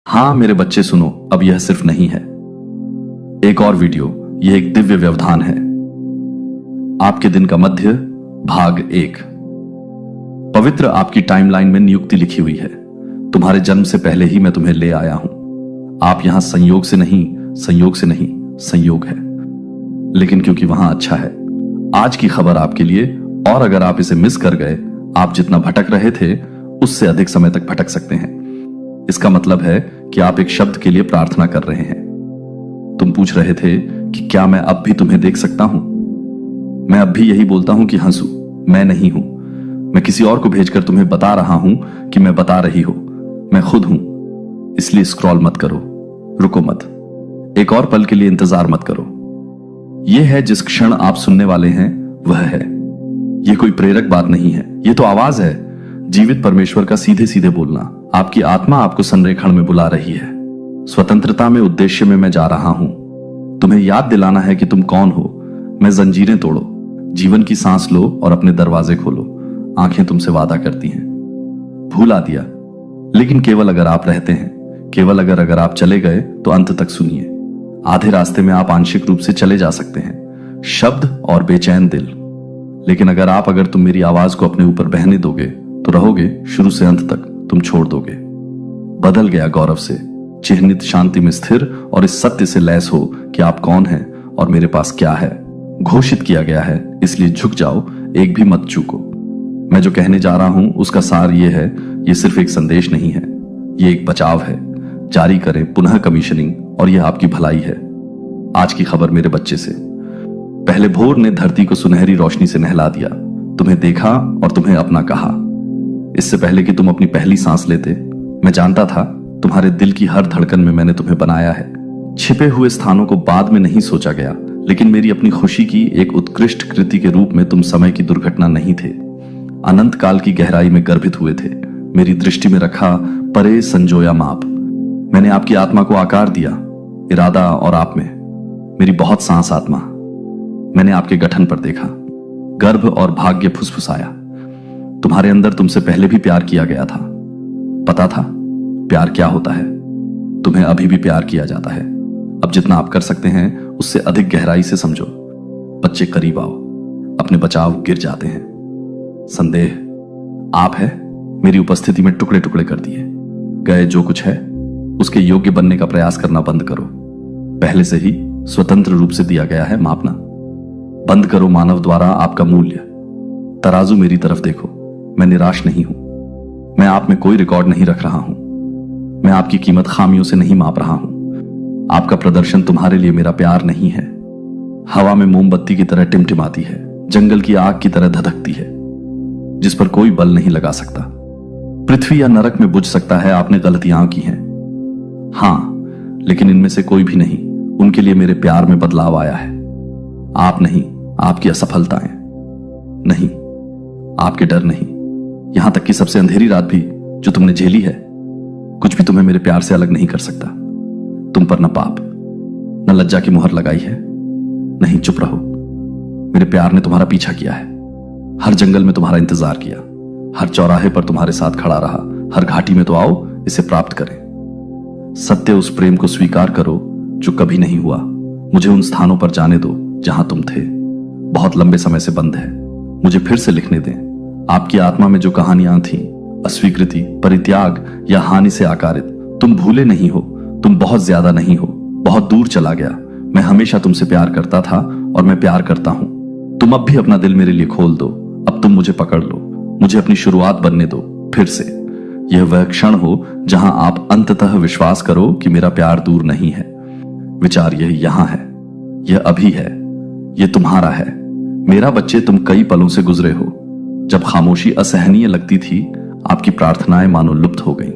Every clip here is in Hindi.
हाँ मेरे बच्चे सुनो, अब यह सिर्फ नहीं है एक और वीडियो, यह एक दिव्य व्यवधान है। आपके दिन का मध्य भाग 1। पवित्र आपकी टाइमलाइन में नियुक्ति लिखी हुई है। तुम्हारे जन्म से पहले ही मैं तुम्हें ले आया हूं। आप यहां संयोग से नहीं, संयोग है, लेकिन क्योंकि वहां अच्छा है। आज की खबर आपके लिए, और अगर आप इसे मिस कर गए, आप जितना भटक रहे थे उससे अधिक समय तक भटक सकते हैं। इसका मतलब है कि आप एक शब्द के लिए प्रार्थना कर रहे हैं। तुम पूछ रहे थे कि क्या मैं अब भी तुम्हें देख सकता हूं। मैं अब भी यही बोलता हूं कि हंसू, मैं नहीं हूं। मैं किसी और को भेजकर तुम्हें बता रहा हूं कि मैं बता रही हो, मैं खुद हूं। इसलिए स्क्रॉल मत करो, रुको मत, एक और पल के लिए इंतजार मत करो। यह है जिस क्षण आप सुनने वाले हैं, वह है। यह कोई प्रेरक बात नहीं है, यह तो आवाज है, जीवित परमेश्वर का सीधे सीधे बोलना। आपकी आत्मा आपको संरेखण में बुला रही है। स्वतंत्रता में, उद्देश्य में मैं जा रहा हूं। तुम्हें याद दिलाना है कि तुम कौन हो। मैं जंजीरें तोड़ो, जीवन की सांस लो और अपने दरवाजे खोलो। आंखें तुमसे वादा करती हैं। भूला दिया, लेकिन केवल अगर आप रहते हैं, केवल अगर आप चले गए तो अंत तक सुनिए। आधे रास्ते में आप आंशिक रूप से चले जा सकते हैं, शब्द और बेचैन दिल। लेकिन अगर तुम मेरी आवाज को अपने ऊपर बहने दोगे तो रहोगे शुरू से अंत तक, तुम छोड़ दोगे। बदल गया गौरव से, चिह्नित शांति में स्थिर और इस सत्य से लैस हो कि आप कौन हैं और मेरे पास क्या है। घोषित किया गया है, इसलिए झुक जाओ, एक भी मत चूको। मैं जो कहने जा रहा हूं उसका सार यह है, यह सिर्फ एक संदेश नहीं है, यह एक बचाव है। जारी करें पुनः कमीशनिंग, और यह आपकी भलाई है। आज की खबर मेरे बच्चे से। पहले भोर ने धरती को सुनहरी रोशनी से नहला दिया। तुम्हें देखा और तुम्हें अपना कहा। इससे पहले कि तुम अपनी पहली सांस लेते, मैं जानता था तुम्हारे दिल की हर धड़कन में मैंने तुम्हें बनाया है। छिपे हुए स्थानों को बाद में नहीं सोचा गया, लेकिन मेरी अपनी खुशी की एक उत्कृष्ट कृति के रूप में तुम समय की दुर्घटना नहीं थे। अनंत काल की गहराई में गर्भित हुए थे। मेरी दृष्टि में रखा परे संजोया माप। मैंने आपकी आत्मा को आकार दिया, इरादा और आप में मेरी बहुत सांस आत्मा। मैंने आपके गठन पर देखा, गर्भ और भाग्य फुसफुसाया। तुम्हारे अंदर तुमसे पहले भी प्यार किया गया था। पता था प्यार क्या होता है। तुम्हें अभी भी प्यार किया जाता है। अब जितना आप कर सकते हैं उससे अधिक गहराई से समझो। बच्चे करीब आओ, अपने बचाव गिर जाते हैं। संदेह आप है, मेरी उपस्थिति में टुकड़े टुकड़े कर दिए गए। जो कुछ है उसके योग्य बनने का प्रयास करना बंद करो। पहले से ही स्वतंत्र रूप से दिया गया है मापना। बंद करो मानव द्वारा आपका मूल्य। तराजू मेरी तरफ देखो, मैं निराश नहीं हूं। मैं आप में कोई रिकॉर्ड नहीं रख रहा हूं। मैं आपकी कीमत खामियों से नहीं माप रहा हूं। आपका प्रदर्शन तुम्हारे लिए मेरा प्यार नहीं है। हवा में मोमबत्ती की तरह टिमटिमाती है, जंगल की आग की तरह धधकती है, जिस पर कोई बल नहीं लगा सकता। पृथ्वी या नरक में बुझ सकता है आपने गलतियां की हैं, हां, लेकिन इनमें से कोई भी नहीं। उनके लिए मेरे प्यार में बदलाव आया है। आप नहीं, आपकी असफलताएं नहीं, आपके डर नहीं, यहां तक कि सबसे अंधेरी रात भी जो तुमने झेली है, कुछ भी तुम्हें मेरे प्यार से अलग नहीं कर सकता। तुम पर न पाप न लज्जा की मुहर लगाई है। नहीं, चुप रहो। मेरे प्यार ने तुम्हारा पीछा किया है। हर जंगल में तुम्हारा इंतजार किया, हर चौराहे पर तुम्हारे साथ खड़ा रहा। हर घाटी में तो आओ, इसे प्राप्त करें। सत्य उस प्रेम को स्वीकार करो जो कभी नहीं हुआ। मुझे उन स्थानों पर जाने दो जहां तुम थे। बहुत लंबे समय से बंद है। मुझे फिर से लिखने दें। आपकी आत्मा में जो कहानियां थीं, अस्वीकृति, परित्याग या हानि से आकारित, तुम भूले नहीं हो। तुम बहुत ज्यादा नहीं हो, बहुत दूर चला गया। मैं हमेशा तुमसे प्यार करता था और मैं प्यार करता हूं। तुम अब भी अपना दिल मेरे लिए खोल दो। अब तुम मुझे पकड़ लो, मुझे अपनी शुरुआत बनने दो फिर से। यह वह क्षण हो जहां आप अंततः विश्वास करो कि मेरा प्यार दूर नहीं है। विचार यह यहां है, यह अभी है, यह तुम्हारा है। मेरा बच्चे, तुम कई पलों से गुजरे हो जब खामोशी असहनीय लगती थी। आपकी प्रार्थनाएं मानो लुप्त हो गईं,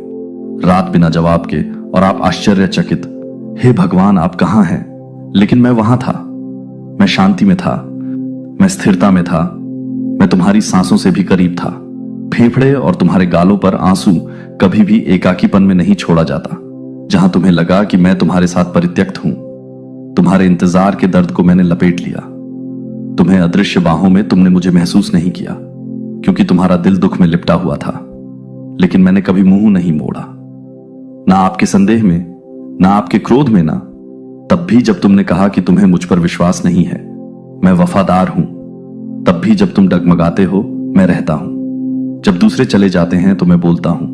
रात बिना जवाब के, और आप आश्चर्यचकित, हे भगवान आप कहां हैं? लेकिन मैं वहां था। मैं शांति में था, मैं स्थिरता में था, मैं तुम्हारी सांसों से भी करीब था। फेफड़े और तुम्हारे गालों पर आंसू कभी भी एकाकीपन में नहीं छोड़ा जाता। जहां तुम्हें लगा कि मैं तुम्हारे साथ परित्यक्त हूं, तुम्हारे इंतजार के दर्द को मैंने लपेट लिया। तुम्हें अदृश्य बाहों में तुमने मुझे महसूस नहीं किया, क्योंकि तुम्हारा दिल दुख में लिपटा हुआ था। लेकिन मैंने कभी मुंह नहीं मोड़ा। ना आपके संदेह में, ना आपके क्रोध में, ना तब भी जब तुमने कहा कि तुम्हें मुझ पर विश्वास नहीं है। मैं वफादार हूं। तब भी जब तुम डगमगाते हो मैं रहता हूं। जब दूसरे चले जाते हैं तो मैं बोलता हूं।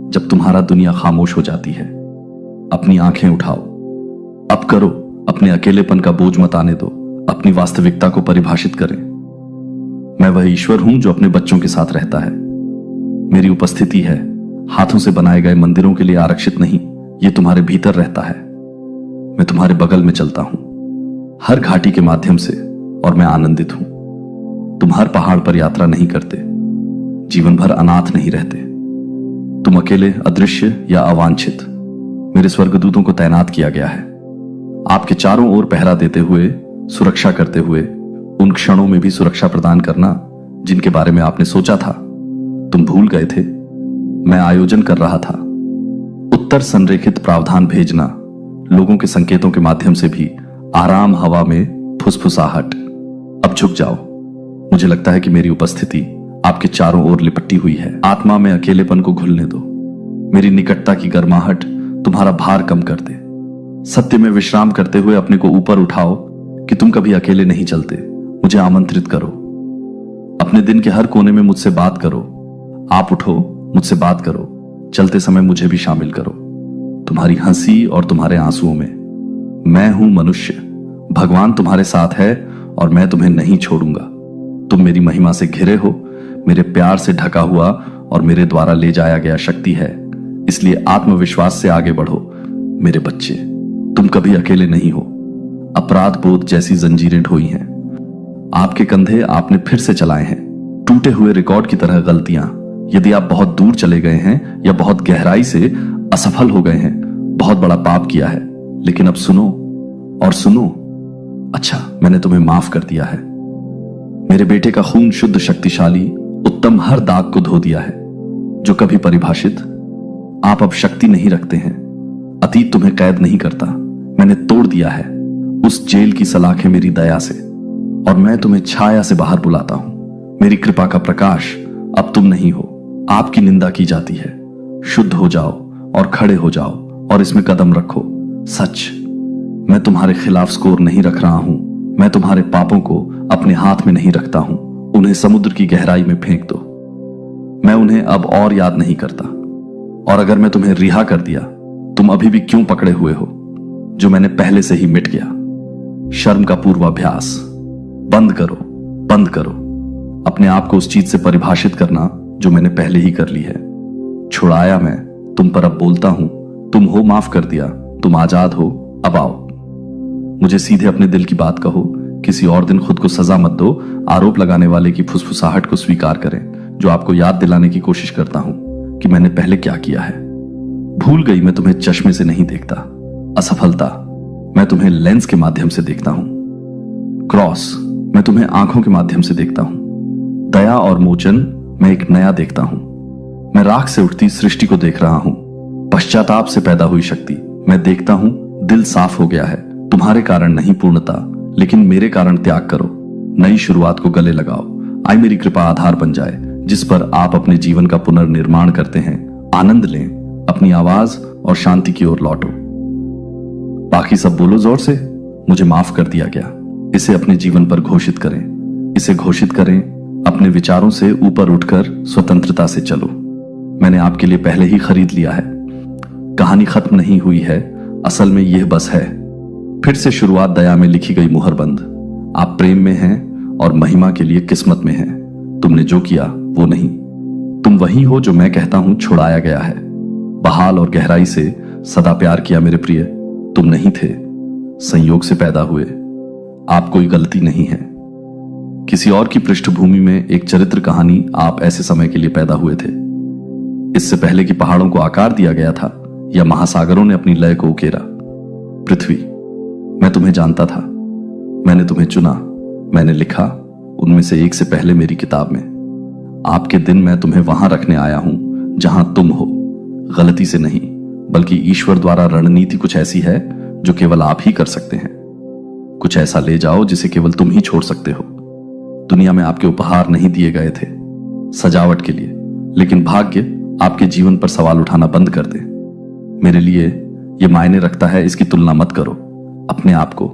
जब तुम्हारा दुनिया खामोश हो जाती है। अपनी आंखें उठाओ, अब करो। अपने अकेलेपन का बोझ मत आने दो। अपनी वास्तविकता को परिभाषित करें। मैं वह ईश्वर हूं जो अपने बच्चों के साथ रहता है। मेरी उपस्थिति है हाथों से बनाए गए मंदिरों के लिए आरक्षित नहीं, ये तुम्हारे भीतर रहता है। मैं तुम्हारे बगल में चलता हूं हर घाटी के माध्यम से, और मैं आनंदित हूं। तुम हर पहाड़ पर यात्रा नहीं करते, जीवन भर अनाथ नहीं रहते। तुम अकेले, अदृश्य या अवांछित, मेरे स्वर्गदूतों को तैनात किया गया है आपके चारों ओर पहरा देते हुए, सुरक्षा करते हुए, उन क्षणों में भी सुरक्षा प्रदान करना जिनके बारे में आपने सोचा था। तुम भूल गए थे। मैं आयोजन कर रहा था। उत्तर संरेखित प्रावधान भेजना, लोगों के संकेतों के माध्यम से भी आराम हवा में फुसफुसाहट। अब झुक जाओ। मुझे लगता है कि मेरी उपस्थिति आपके चारों ओर लिपटी हुई है। आत्मा में अकेलेपन को घुलने दो। मेरी निकटता की गर्माहट तुम्हारा भार कम कर दे। सत्य में विश्राम करते हुए अपने को ऊपर उठाओ कि तुम कभी अकेले नहीं चलते। मुझे आमंत्रित करो। अपने दिन के हर कोने में मुझसे बात करो। आप उठो, मुझसे बात करो। चलते समय मुझे भी शामिल करो। तुम्हारी हंसी और तुम्हारे आंसुओं में। मैं हूं मनुष्य। भगवान तुम्हारे साथ है और मैं तुम्हें नहीं छोड़ूंगा। तुम मेरी महिमा से घिरे हो, मेरे प्यार से ढका हुआ और मेरे द्वारा ले जाया गया शक्ति है। इसलिए आत्मविश्वास से आगे बढ़ो मेरे बच्चे। तुम कभी अकेले नहीं हो। अपराध बोध जैसी जंजीरें ढोई हैं। आपके कंधे आपने फिर से चलाए हैं, टूटे हुए रिकॉर्ड की तरह गलतियां। यदि आप बहुत दूर चले गए हैं या बहुत गहराई से असफल हो गए हैं, बहुत बड़ा पाप किया है, लेकिन अब सुनो और सुनो। अच्छा, मैंने तुम्हें माफ कर दिया है। मेरे बेटे का खून शुद्ध, शक्तिशाली, उत्तम हर दाग को धो दिया है जो कभी परिभाषित। आप अब शक्ति नहीं रखते हैं। अतीत तुम्हें कैद नहीं करता। मैंने तोड़ दिया है उस जेल की सलाखें मेरी दया से, और मैं तुम्हें छाया से बाहर बुलाता हूं। मेरी कृपा का प्रकाश अब तुम नहीं हो। आपकी निंदा की जाती है। शुद्ध हो जाओ और खड़े हो जाओ और इसमें कदम रखो। सच, मैं तुम्हारे खिलाफ स्कोर नहीं रख रहा हूं। मैं तुम्हारे पापों को अपने हाथ में नहीं रखता हूं। उन्हें समुद्र की गहराई में फेंक दो। मैं उन्हें अब और याद नहीं करता। और अगर मैं तुम्हें रिहा कर दिया, तुम अभी भी क्यों पकड़े हुए हो जो मैंने पहले से ही मिट गया। शर्म का पूर्वाभ्यास बंद करो, बंद करो। अपने आप को उस चीज से परिभाषित करना जो मैंने पहले ही कर ली है। छुड़ाया मैं, तुम पर अब बोलता हूं। तुम हो, माफ कर दिया। तुम आजाद हो, अब आओ। मुझे सीधे अपने दिल की बात कहो। किसी और दिन खुद को सजा मत दो। आरोप लगाने वाले की फुसफुसाहट को स्वीकार करें, जो आपको याद दिलाने की कोशिश करता हूं कि मैंने पहले क्या किया है। भूल गई, मैं तुम्हें चश्मे से नहीं देखता। असफलता, मैं तुम्हें लेंस के माध्यम से देखता हूं। क्रॉस, मैं तुम्हें आंखों के माध्यम से देखता हूं। दया और मोचन, मैं एक नया देखता हूं। मैं राख से उठती सृष्टि को देख रहा हूं। पश्चाताप से पैदा हुई शक्ति, मैं देखता हूं। दिल साफ हो गया है। तुम्हारे कारण नहीं पूर्णता, लेकिन मेरे कारण त्याग करो। नई शुरुआत को गले लगाओ। आई मेरी कृपा आधार बन जाए, जिस पर आप अपने जीवन का पुनर्निर्माण करते हैं। आनंद लें। अपनी आवाज और शांति की ओर लौटो। बाकी सब बोलो जोर से। मुझे माफ कर दिया गया। इसे अपने जीवन पर घोषित करें। इसे घोषित करें। अपने विचारों से ऊपर उठकर स्वतंत्रता से चलो। मैंने आपके लिए पहले ही खरीद लिया है। कहानी खत्म नहीं हुई है, असल में यह बस है। फिर से शुरुआत दया में लिखी गई मुहरबंद। आप प्रेम में हैं और महिमा के लिए किस्मत में हैं। तुमने जो किया वो नहीं, तुम वही हो जो मैं कहता हूं छुड़ाया गया है। बहाल और गहराई से सदा प्यार किया मेरे प्रिय। तुम नहीं थे, संयोग से पैदा हुए। आप कोई गलती नहीं है। किसी और की पृष्ठभूमि में एक चरित्र कहानी, आप ऐसे समय के लिए पैदा हुए थे। इससे पहले कि पहाड़ों को आकार दिया गया था या महासागरों ने अपनी लय को उकेरा। पृथ्वी, मैं तुम्हें जानता था। मैंने तुम्हें चुना। मैंने लिखा उनमें से एक से पहले मेरी किताब में। आपके दिन मैं तुम्हें वहां रखने आया हूं जहां तुम हो। गलती से नहीं, बल्कि ईश्वर द्वारा रणनीति कुछ ऐसी है जो केवल आप ही कर सकते हैं। कुछ ऐसा ले जाओ जिसे केवल तुम ही छोड़ सकते हो। दुनिया में आपके उपहार नहीं दिए गए थे सजावट के लिए, लेकिन भाग्य आपके जीवन पर सवाल उठाना बंद कर दे। मेरे लिए यह मायने रखता है, इसकी तुलना मत करो अपने आप को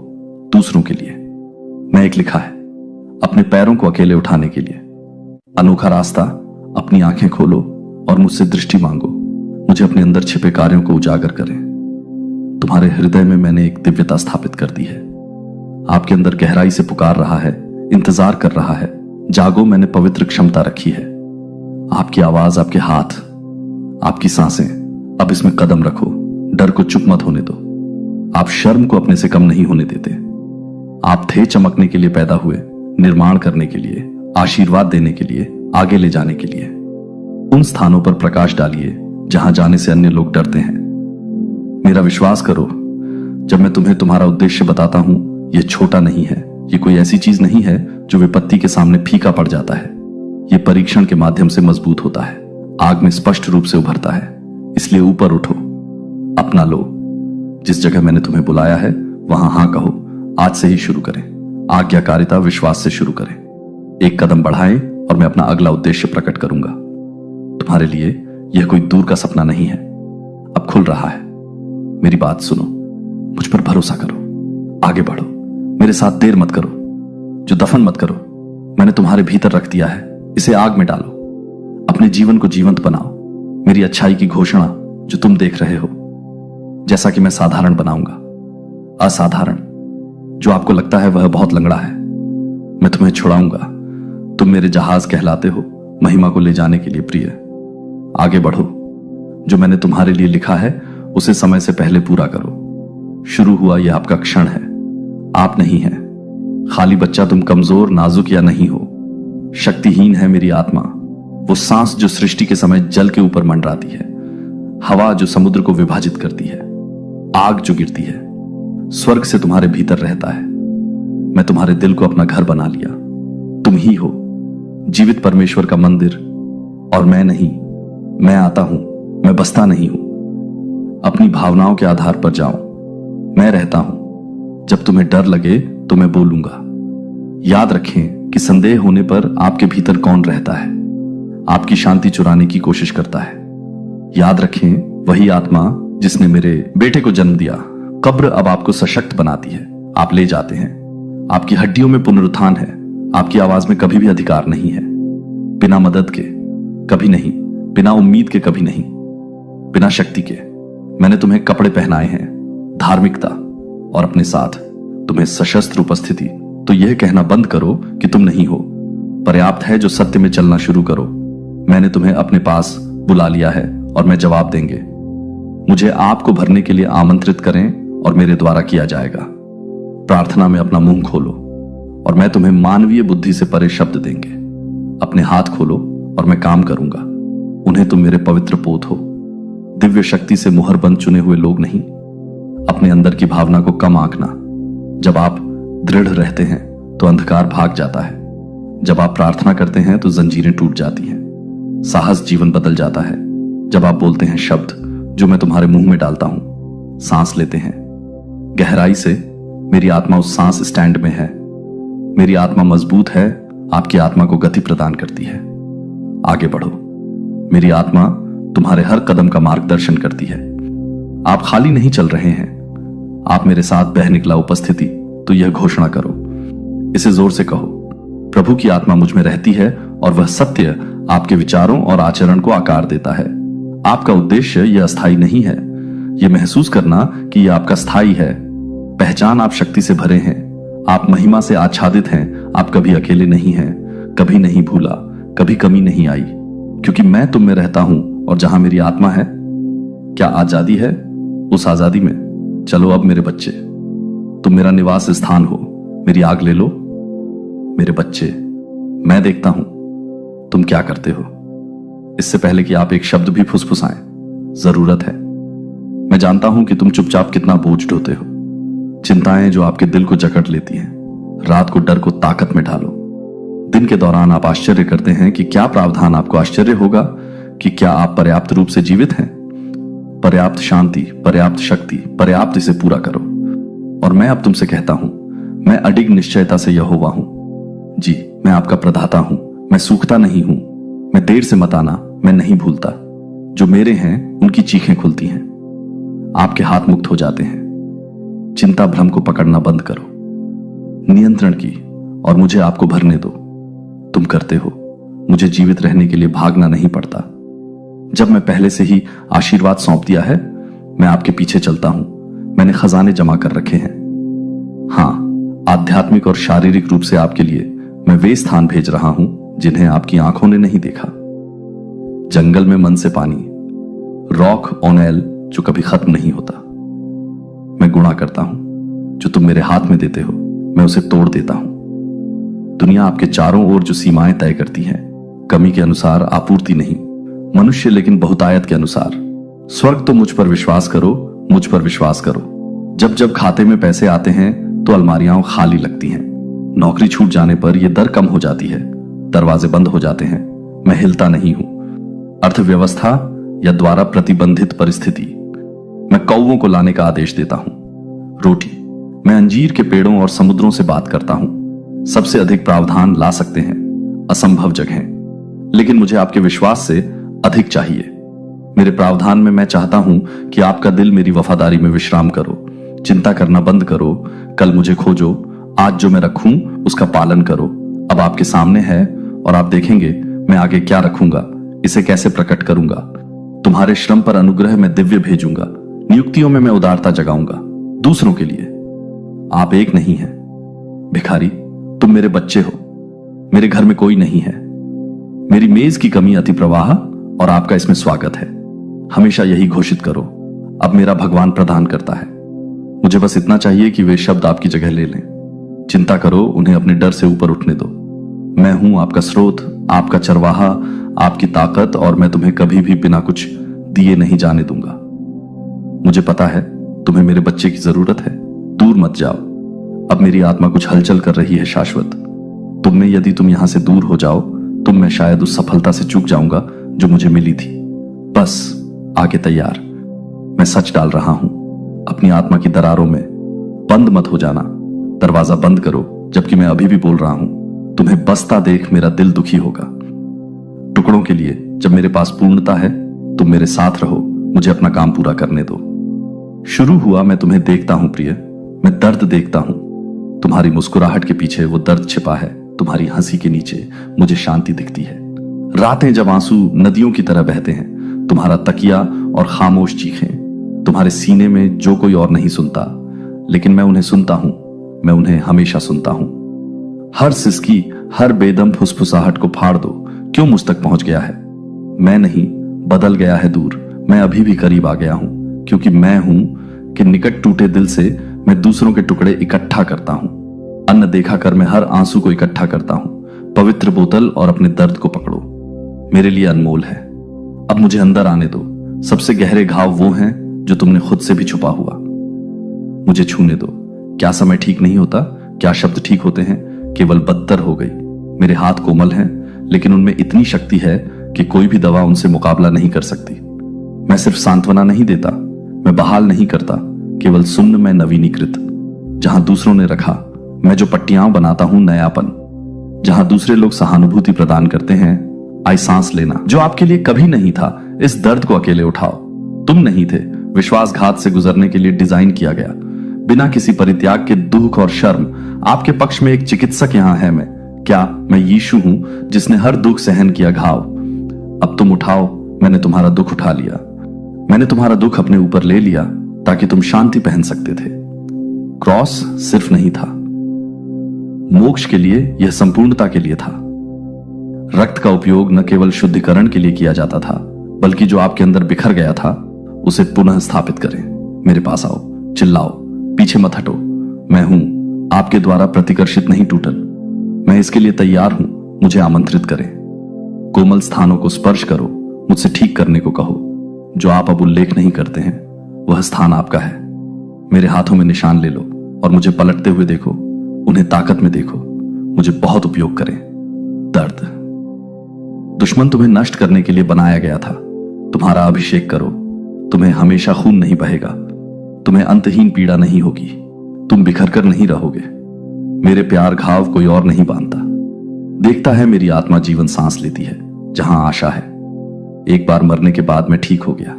दूसरों के लिए। मैं एक लिखा है अपने पैरों को अकेले उठाने के लिए। अनोखा रास्ता, अपनी आंखें खोलो और मुझसे दृष्टि मांगो। मुझे अपने अंदर छिपे कार्यों को उजागर करें। तुम्हारे हृदय में मैंने एक दिव्यता स्थापित कर दी है। आपके अंदर गहराई से पुकार रहा है, इंतजार कर रहा है। जागो, मैंने पवित्र क्षमता रखी है। आपकी आवाज, आपके हाथ, आपकी सांसें, अब इसमें कदम रखो। डर को चुप मत होने दो। आप शर्म को अपने से कम नहीं होने देते। आप थे चमकने के लिए पैदा हुए, निर्माण करने के लिए, आशीर्वाद देने के लिए, आगे ले जाने के लिए। उन स्थानों पर प्रकाश डालिए जहां जाने से अन्य लोग डरते हैं। मेरा विश्वास करो, जब मैं तुम्हें तुम्हारा उद्देश्य बताता हूं, यह छोटा नहीं है। यह कोई ऐसी चीज नहीं है जो विपत्ति के सामने फीका पड़ जाता है। यह परीक्षण के माध्यम से मजबूत होता है, आग में स्पष्ट रूप से उभरता है। इसलिए ऊपर उठो, अपना लो। जिस जगह मैंने तुम्हें बुलाया है वहां हां कहो। आज से ही शुरू करें। आज्ञाकारिता विश्वास से शुरू करें। एक कदम बढ़ाएं और मैं अपना अगला उद्देश्य प्रकट करूंगा। तुम्हारे लिए यह कोई दूर का सपना नहीं है, अब खुल रहा है। मेरी बात सुनो, मुझ पर भरोसा करो, आगे बढ़ो। मेरे साथ देर मत करो, जो दफन मत करो। मैंने तुम्हारे भीतर रख दिया है, इसे आग में डालो। अपने जीवन को जीवंत बनाओ। मेरी अच्छाई की घोषणा जो तुम देख रहे हो, जैसा कि मैं साधारण बनाऊंगा असाधारण। जो आपको लगता है वह बहुत लंगड़ा है, मैं तुम्हें छुड़ाऊंगा। तुम मेरे जहाज कहलाते हो, महिमा को ले जाने के लिए प्रिय। आगे बढ़ो। जो मैंने तुम्हारे लिए लिखा है उसे समय से पहले पूरा करो। शुरू हुआ यह आपका क्षण है, आप नहीं है खाली बच्चा। तुम कमजोर, नाजुक या नहीं हो, शक्तिहीन है मेरी आत्मा। वो सांस जो सृष्टि के समय जल के ऊपर मंडराती है, हवा जो समुद्र को विभाजित करती है, आग जो गिरती है, स्वर्ग से तुम्हारे भीतर रहता है। मैं तुम्हारे दिल को अपना घर बना लिया। तुम ही हो जीवित परमेश्वर का मंदिर, और मैं नहीं। मैं आता हूं, मैं बसता नहीं हूं। अपनी भावनाओं के आधार पर जाओ, मैं रहता हूं। जब तुम्हें डर लगे तो मैं बोलूंगा। याद रखें कि संदेह होने पर आपके भीतर कौन रहता है, आपकी शांति चुराने की कोशिश करता है। याद रखें, वही आत्मा जिसने मेरे बेटे को जन्म दिया, कब्र अब आपको सशक्त बनाती है। आप ले जाते हैं। आपकी हड्डियों में पुनरुत्थान है। आपकी आवाज में कभी भी अधिकार नहीं है। बिना मदद के कभी नहीं, बिना उम्मीद के कभी नहीं, बिना शक्ति के मैंने तुम्हें कपड़े पहनाए हैं, धार्मिकता, और अपने साथ तुम्हें सशस्त्र उपस्थिति। तो यह कहना बंद करो कि तुम नहीं हो। पर्याप्त है जो सत्य में चलना शुरू करो। मैंने तुम्हें अपने पास बुला लिया है और मैं जवाब देंगे। मुझे आपको भरने के लिए आमंत्रित करें और मेरे द्वारा किया जाएगा। प्रार्थना में अपना मुंह खोलो और मैं तुम्हें मानवीय बुद्धि से परे शब्द देंगे। अपने हाथ खोलो और मैं काम करूंगा। उन्हें तुम मेरे पवित्र पोत हो, दिव्य शक्ति से मुहर बंद चुने हुए लोग नहीं। अपने अंदर की भावना को कम आंकना। जब आप दृढ़ रहते हैं तो अंधकार भाग जाता है। जब आप प्रार्थना करते हैं तो जंजीरें टूट जाती हैं। साहस जीवन बदल जाता है। जब आप बोलते हैं शब्द जो मैं तुम्हारे मुंह में डालता हूं, सांस लेते हैं गहराई से। मेरी आत्मा उस सांस स्टैंड में है। मेरी आत्मा मजबूत है, आपकी आत्मा को गति प्रदान करती है। आगे बढ़ो। मेरी आत्मा तुम्हारे हर कदम का मार्गदर्शन करती है। आप खाली नहीं चल रहे हैं, आप मेरे साथ बह निकला उपस्थिति। तो यह घोषणा करो, इसे जोर से कहो, प्रभु की आत्मा मुझ में रहती है और वह सत्य आपके विचारों और आचरण को आकार देता है। आपका उद्देश्य यह अस्थायी नहीं है। यह महसूस करना कि यह आपका स्थायी है। पहचान, आप शक्ति से भरे हैं, आप महिमा से आच्छादित हैं। आप कभी अकेले नहीं हैं, कभी नहीं भूला, कभी कमी नहीं आई, क्योंकि मैं तुम में रहता हूं। और जहां मेरी आत्मा है, क्या आजादी है? उस आजादी में चलो अब मेरे बच्चे। तुम मेरा निवास स्थान हो। मेरी आग ले लो मेरे बच्चे। मैं देखता हूं तुम क्या करते हो। इससे पहले कि आप एक शब्द भी फुसफुसाएं, जरूरत है। मैं जानता हूं कि तुम चुपचाप कितना बोझ ढोते हो। चिंताएं जो आपके दिल को जकड़ लेती हैं। रात को डर को ताकत में ढालो। दिन के दौरान आप आश्चर्य करते हैं कि क्या प्रावधान। आपको आश्चर्य होगा कि क्या आप पर्याप्त रूप से जीवित हैं। पर्याप्त शांति, पर्याप्त शक्ति, पर्याप्त, इसे पूरा करो। और मैं अब तुमसे कहता हूं, मैं अडिग निश्चयता से यहोवा हूं। जी, मैं आपका प्रदाता हूं। मैं सूखता नहीं हूं। मैं देर से मत आना, मैं नहीं भूलता। जो मेरे हैं उनकी चीखें खुलती हैं। आपके हाथ मुक्त हो जाते हैं। चिंता भ्रम को पकड़ना बंद करो, नियंत्रण की, और मुझे आपको भरने दो। तुम करते हो, मुझे जीवित रहने के लिए भागना नहीं पड़ता। जब मैं पहले से ही आशीर्वाद सौंप दिया है, मैं आपके पीछे चलता हूं। मैंने खजाने जमा कर रखे हैं। हां, आध्यात्मिक और शारीरिक रूप से आपके लिए मैं वे स्थान भेज रहा हूं जिन्हें आपकी आंखों ने नहीं देखा। जंगल में मन से पानी, रॉक ऑन एल जो कभी खत्म नहीं होता। मैं गुणा करता हूं, जो तुम मेरे हाथ में देते हो मैं उसे तोड़ देता हूं। दुनिया आपके चारों ओर जो सीमाएं तय करती है, कमी के अनुसार आपूर्ति नहीं, मनुष्य लेकिन बहुतायत के अनुसार। स्वर्ग तो मुझ पर विश्वास करो, मुझ पर विश्वास करो। जब जब खाते में पैसे आते हैं तो अलमारियां खाली लगती हैं। नौकरी छूट जाने पर यह दर कम हो जाती है, दरवाजे बंद हो जाते हैं, मैं हिलता नहीं हूं। अर्थव्यवस्था या द्वारा प्रतिबंधित परिस्थिति, मैं कौवों को लाने का आदेश देता हूं। रोटी, मैं अंजीर के पेड़ों और समुद्रों से बात करता हूं। सबसे अधिक प्रावधान ला सकते हैं, असंभव जगहें, लेकिन मुझे आपके विश्वास से अधिक चाहिए। मेरे प्रावधान में मैं चाहता हूं कि आपका दिल मेरी वफादारी में विश्राम करो। चिंता करना बंद करो, कल मुझे खोजो, आज जो मैं रखूं उसका पालन करो। अब आपके सामने है और आप देखेंगे मैं आगे क्या रखूंगा, इसे कैसे प्रकट करूंगा। तुम्हारे श्रम पर अनुग्रह मैं दिव्य भेजूंगा, नियुक्तियों में मैं उदारता जगाऊंगा दूसरों के लिए। आप एक नहीं है भिखारी, तुम मेरे बच्चे हो। मेरे घर में कोई नहीं है। मेरी मेज की कमी अति प्रवाह और आपका इसमें स्वागत है। हमेशा यही घोषित करो, अब मेरा भगवान प्रदान करता है। मुझे बस इतना चाहिए कि वे शब्द आपकी जगह ले लें। चिंता करो, उन्हें अपने डर से ऊपर उठने दो। मैं हूं आपका स्रोत, आपका चरवाहा, आपकी ताकत, और मैं तुम्हें कभी भी बिना कुछ दिए नहीं जाने दूंगा। मुझे पता है तुम्हें मेरे बच्चे की जरूरत है। दूर मत जाओ, अब मेरी आत्मा कुछ हलचल कर रही है शाश्वत। तुम में यदि तुम यहां से दूर हो जाओ तो मैं शायद उस सफलता से चूक जाऊंगा जो मुझे मिली थी। बस आगे तैयार, मैं सच डाल रहा हूं अपनी आत्मा की दरारों में। बंद मत हो जाना, दरवाजा बंद करो जबकि मैं अभी भी बोल रहा हूं। तुम्हें बसता देख मेरा दिल दुखी होगा। टुकड़ों के लिए जब मेरे पास पूर्णता है, तुम मेरे साथ रहो, मुझे अपना काम पूरा करने दो। शुरू हुआ, मैं तुम्हें देखता हूं प्रिय, मैं दर्द देखता हूं। तुम्हारी मुस्कुराहट के पीछे वो दर्द छिपा है, तुम्हारी हंसी के नीचे मुझे शांति दिखती है। रातें जब आंसू नदियों की तरह बहते हैं, तुम्हारा तकिया और खामोश चीखें, तुम्हारे सीने में जो कोई और नहीं सुनता, लेकिन मैं उन्हें सुनता हूं, मैं उन्हें हमेशा सुनता हूं। हर सिसकी, हर बेदम फुसफुसाहट को फाड़ दो, क्यों मुझ तक पहुंच गया है। मैं नहीं, बदल गया है दूर, मैं अभी भी करीब आ गया हूं, क्योंकि मैं हूं कि निकट टूटे दिल से मैं दूसरों के टुकड़े इकट्ठा करता हूं। अन्न देखा कर मैं हर आंसू को इकट्ठा करता हूं। पवित्र बोतल और अपने दर्द को पकड़ो, मेरे लिए अनमोल है। अब मुझे अंदर आने दो। सबसे गहरे घाव वो हैं जो तुमने खुद से भी छुपा हुआ। मुझे छूने दो। क्या समय ठीक नहीं होता, क्या शब्द ठीक होते हैं, केवल बदतर हो गई। मेरे हाथ कोमल हैं, लेकिन उनमें इतनी शक्ति है कि कोई भी दवा उनसे मुकाबला नहीं कर सकती। मैं सिर्फ सांत्वना नहीं देता, मैं बहाल नहीं करता, केवल सुन्न में नवीनीकृत। जहां दूसरों ने रखा, मैं जो पट्टियां बनाता हूं नयापन। जहां दूसरे लोग सहानुभूति प्रदान करते हैं, आई सांस लेना। जो आपके लिए कभी नहीं था, इस दर्द को अकेले उठाओ। तुम नहीं थे, विश्वासघात से गुजरने के लिए डिजाइन किया गया। बिना किसी परित्याग के दुख और शर्म, आपके पक्ष में एक चिकित्सक यहां है। मैं यीशु हूं जिसने हर दुख सहन किया घाव। अब तुम उठाओ, मैंने तुम्हारा दुख उठा लिया। मैंने तुम्हारा दुख अपने ऊपर ले लिया ताकि तुम शांति पहन सकते थे। क्रॉस सिर्फ नहीं था मोक्ष के लिए, यह संपूर्णता के लिए था। रक्त का उपयोग न केवल शुद्धिकरण के लिए किया जाता था, बल्कि जो आपके अंदर बिखर गया था उसे पुनः स्थापित करें। मेरे पास आओ, चिल्लाओ, पीछे मत हटो। मैं हूं, आपके द्वारा प्रतिकर्षित नहीं टूटन। मैं इसके लिए तैयार हूं, मुझे आमंत्रित करें। कोमल स्थानों को स्पर्श करो, मुझसे ठीक करने को कहो। जो आप अब उल्लेख नहीं करते हैं, वह स्थान आपका है। मेरे हाथों में निशान ले लो और मुझे पलटते हुए देखो, उन्हें ताकत में देखो, मुझे बहुत उपयोग करें। दर्द, दुश्मन तुम्हें नष्ट करने के लिए बनाया गया था। तुम्हारा अभिषेक करो, तुम्हें हमेशा खून नहीं बहेगा, तुम्हें अंतहीन पीड़ा नहीं होगी, तुम बिखर कर नहीं रहोगे। मेरे प्यार घाव कोई और नहीं बांधता। देखता है मेरी आत्मा जीवन सांस लेती है जहां आशा है। एक बार मरने के बाद मैं ठीक हो गया।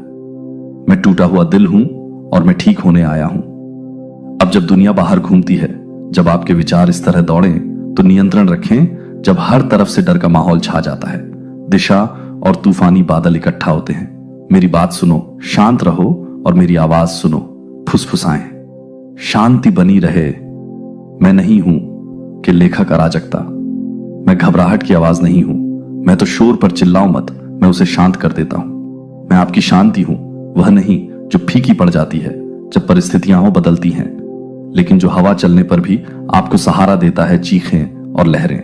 मैं टूटा हुआ दिल हूं और मैं ठीक होने आया हूं। अब जब दुनिया बाहर घूमती है, जब आपके विचार इस तरह दौड़ें, तो नियंत्रण रखें। जब हर तरफ से डर का माहौल छा जाता है, दिशा और तूफानी बादल इकट्ठा होते हैं, मेरी बात सुनो, शांत रहो और मेरी आवाज सुनो। फुसफुसाएं, शांति बनी रहे। मैं नहीं हूं कि लेखक अराजकता, मैं घबराहट की आवाज नहीं हूं। मैं तो शोर पर चिल्लाऊं मत, मैं उसे शांत कर देता हूं। मैं आपकी शांति हूं, वह नहीं जो फीकी पड़ जाती है जब परिस्थितियां हो बदलती हैं, लेकिन जो हवा चलने पर भी आपको सहारा देता है चीखें और लहरें।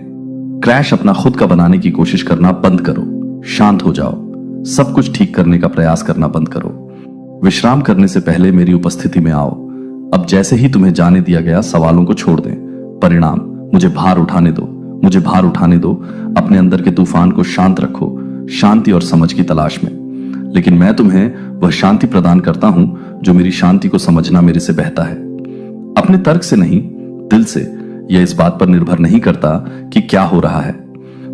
क्रैश अपना खुद का बनाने की कोशिश करना बंद करो, शांत हो जाओ, सब कुछ ठीक करने का प्रयास करना बंद करो। विश्राम करने से पहले मेरी उपस्थिति में आओ। अब जैसे ही तुम्हें जाने दिया गया, सवालों को छोड़ दें। परिणाम, मुझे भार उठाने दो, मुझे भार उठाने दो। अपने अंदर के तूफान को शांत रखो, शांति और समझ की तलाश में। लेकिन मैं तुम्हें वह शांति प्रदान करता हूं जो मेरी शांति को समझना मेरे से बहता है। अपने तर्क से नहीं, दिल से। यह इस बात पर निर्भर नहीं करता कि क्या हो रहा है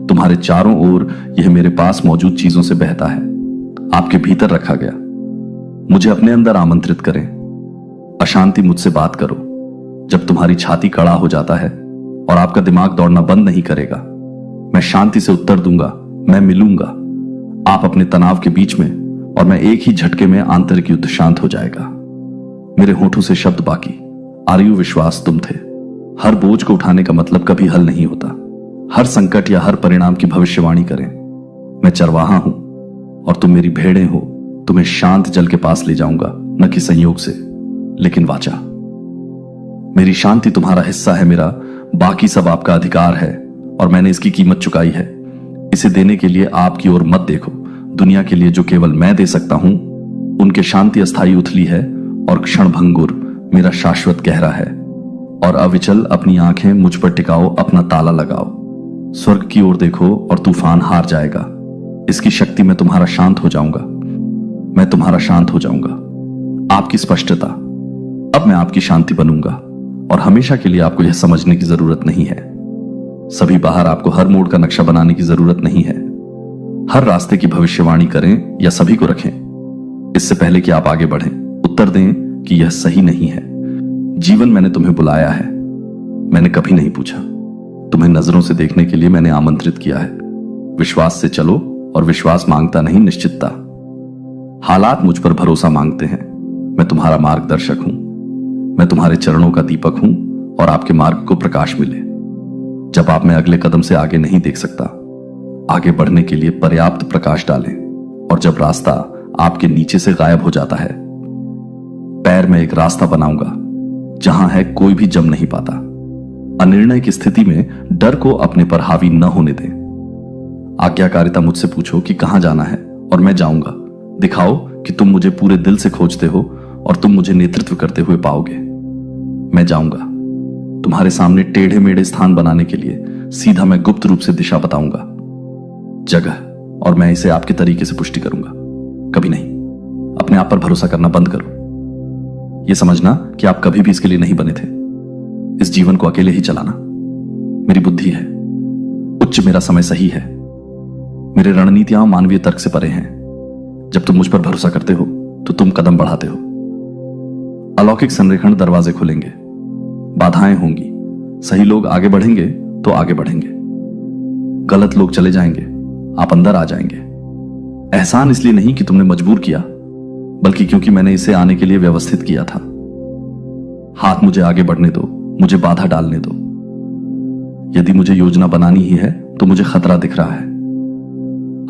तुम्हारे चारों ओर, यह मेरे पास मौजूद चीजों से बहता है, आपके भीतर रखा गया। मुझे अपने अंदर आमंत्रित करें। अशांति मुझसे बात करो। जब तुम्हारी छाती कड़ा हो जाता है और आपका दिमाग दौड़ना बंद नहीं करेगा, मैं शांति से उत्तर दूंगा, मैं मिलूंगा। आप अपने तनाव के बीच में, और मैं एक ही झटके में आंतरिक युद्ध शांत हो जाएगा। मेरे होठों से शब्द बाकी, आर्यु विश्वास तुम थे। हर बोझ को उठाने का मतलब कभी हल नहीं होता। हर संकट या हर परिणाम की भविष्यवाणी करें। मैं चरवाहा हूं और तुम मेरी भेड़ें हो। तुम्हें शांत जल के पास ले जाऊंगा, न कि संयोग से, लेकिन वाचा। मेरी शांति तुम्हारा हिस्सा है, मेरा बाकी सब आपका अधिकार है, और मैंने इसकी कीमत चुकाई है। इसे देने के लिए आपकी ओर मत देखो। दुनिया के लिए जो केवल मैं दे सकता हूं, उनके शांति अस्थायी उथली है और क्षण भंगुर मेरा शाश्वत गहरा है। और अविचल अपनी आंखें मुझ पर टिकाओ, अपना ताला लगाओ। स्वर्ग की ओर देखो और तूफान हार जाएगा। इसकी शक्ति में तुम्हारा शांत हो जाऊंगा, मैं तुम्हारा शांत हो जाऊंगा। आपकी स्पष्टता, अब मैं आपकी शांति बनूंगा, और हमेशा के लिए आपको यह समझने की जरूरत नहीं है। सभी बाहर आपको हर मोड़ का नक्शा बनाने की जरूरत नहीं है। हर रास्ते की भविष्यवाणी करें या सभी को रखें, इससे पहले कि आप आगे बढ़ें, उत्तर दें कि यह सही नहीं है। जीवन, मैंने तुम्हें बुलाया है, मैंने कभी नहीं पूछा। तुम्हें नजरों से देखने के लिए मैंने आमंत्रित किया है। विश्वास से चलो, और विश्वास मांगता नहीं, निश्चितता। हालात मुझ पर भरोसा मांगते हैं। मैं तुम्हारा मार्गदर्शक हूं, मैं तुम्हारे चरणों का दीपक हूं, और आपके मार्ग को प्रकाश मिले। जब आप में अगले कदम से आगे नहीं देख सकता, आगे बढ़ने के लिए पर्याप्त प्रकाश डालें। और जब रास्ता आपके नीचे से गायब हो जाता है, पैर में एक रास्ता बनाऊंगा जहां है कोई भी जम नहीं पाता। अनिर्णय की स्थिति में डर को अपने पर हावी न होने दें। आज्ञाकारिता मुझसे पूछो कि कहां जाना है, और मैं जाऊंगा। दिखाओ कि तुम मुझे पूरे दिल से खोजते हो, और तुम मुझे नेतृत्व करते हुए पाओगे। मैं जाऊंगा तुम्हारे सामने टेढ़े मेढ़े स्थान बनाने के लिए। सीधा मैं गुप्त रूप से दिशा बताऊंगा, जगह, और मैं इसे आपके तरीके से पुष्टि करूंगा, कभी नहीं। अपने आप पर भरोसा करना बंद करो। यह समझना कि आप कभी भी इसके लिए नहीं बने थे। इस जीवन को अकेले ही चलाना मेरी बुद्धि है। उच्च मेरा समय सही है। मेरे रणनीतियां मानवीय तर्क से परे हैं। जब तुम मुझ पर भरोसा करते हो तो तुम कदम बढ़ाते हो। अलौकिक संरेखण दरवाजे खुलेंगे, बाधाएं होंगी। सही लोग आगे बढ़ेंगे तो आगे बढ़ेंगे, गलत लोग चले जाएंगे, आप अंदर आ जाएंगे। एहसान इसलिए नहीं कि तुमने मजबूर किया, बल्कि क्योंकि मैंने इसे आने के लिए व्यवस्थित किया था। हाथ मुझे आगे बढ़ने दो, मुझे बाधा डालने दो। यदि मुझे योजना बनानी ही है तो मुझे खतरा दिख रहा है।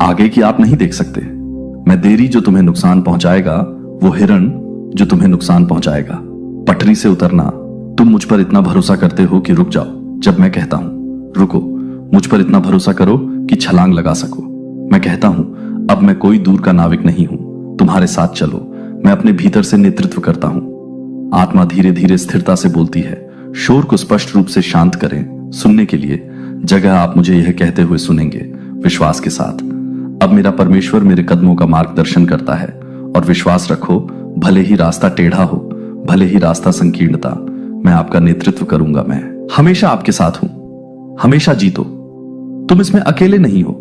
आगे की आप नहीं देख सकते। मैं देरी जो तुम्हें नुकसान पहुंचाएगा, वो हिरण जो तुम्हें नुकसान पहुंचाएगा। पटरी से उतरना, तुम मुझ पर इतना भरोसा करते हो कि रुक जाओ जब मैं कहता हूं रुको। मुझ पर इतना भरोसा करो कि छलांग लगा सको। मैं कहता हूं अब मैं कोई दूर का नाविक नहीं हूं, तुम्हारे साथ चलो। मैं अपने भीतर से नेतृत्व करता हूं। आत्मा धीरे धीरे स्थिरता से बोलती है। शोर को स्पष्ट रूप से शांत करें। सुनने के लिए जगह आप मुझे यह कहते हुए सुनेंगे, विश्वास के साथ। अब मेरा परमेश्वर मेरे कदमों का मार्गदर्शन करता है, और विश्वास रखो, भले ही रास्ता टेढ़ा हो, भले ही रास्ता संकीर्णता, मैं आपका नेतृत्व करूंगा। मैं हमेशा आपके साथ हूं। हमेशा जीतो। तुम इसमें अकेले नहीं हो।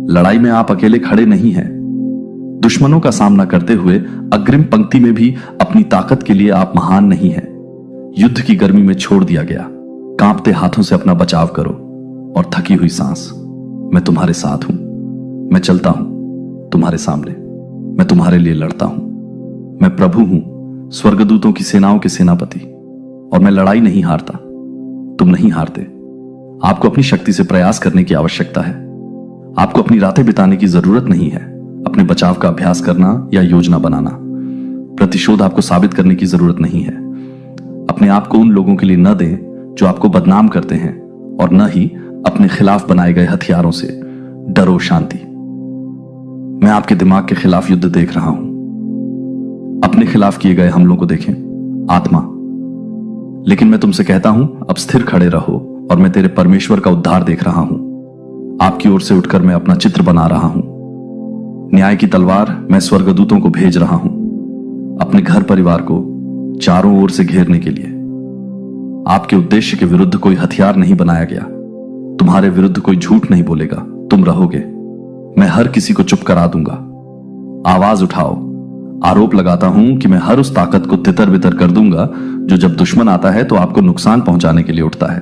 लड़ाई में आप अकेले खड़े नहीं हैं। दुश्मनों का सामना करते हुए अग्रिम पंक्ति में भी अपनी ताकत के लिए आप महान नहीं हैं। युद्ध की गर्मी में छोड़ दिया गया। कांपते हाथों से अपना बचाव करो और थकी हुई सांस। मैं तुम्हारे साथ हूं। मैं चलता हूं तुम्हारे सामने। मैं तुम्हारे लिए लड़ता हूं। मैं प्रभु हूं, स्वर्गदूतों की सेनाओं के सेनापति, और मैं लड़ाई नहीं हारता। तुम नहीं हारते। आपको अपनी शक्ति से प्रयास करने की आवश्यकता है। आपको अपनी रातें बिताने की जरूरत नहीं है अपने बचाव का अभ्यास करना या योजना बनाना। प्रतिशोध आपको साबित करने की जरूरत नहीं है। अपने आप को उन लोगों के लिए न दें जो आपको बदनाम करते हैं, और न ही अपने खिलाफ बनाए गए हथियारों से डरो शांति। मैं आपके दिमाग के खिलाफ युद्ध देख रहा हूं। अपने खिलाफ किए गए हमलों को देखें, आत्मा। लेकिन मैं तुमसे कहता हूं, अब स्थिर खड़े रहो और मैं तेरे परमेश्वर का उद्धार देख रहा हूं। आपकी ओर से उठकर मैं अपना चित्र बना रहा हूं। न्याय की तलवार मैं स्वर्गदूतों को भेज रहा हूं अपने घर परिवार को चारों ओर से घेरने के लिए। आपके उद्देश्य के विरुद्ध कोई हथियार नहीं बनाया गया। तुम्हारे विरुद्ध कोई झूठ नहीं बोलेगा। तुम रहोगे। मैं हर किसी को चुप करा दूंगा। आवाज उठाओ। आरोप लगाता हूं कि मैं हर उस ताकत को तितर बितर कर दूंगा जो जब दुश्मन आता है तो आपको नुकसान पहुंचाने के लिए उठता है।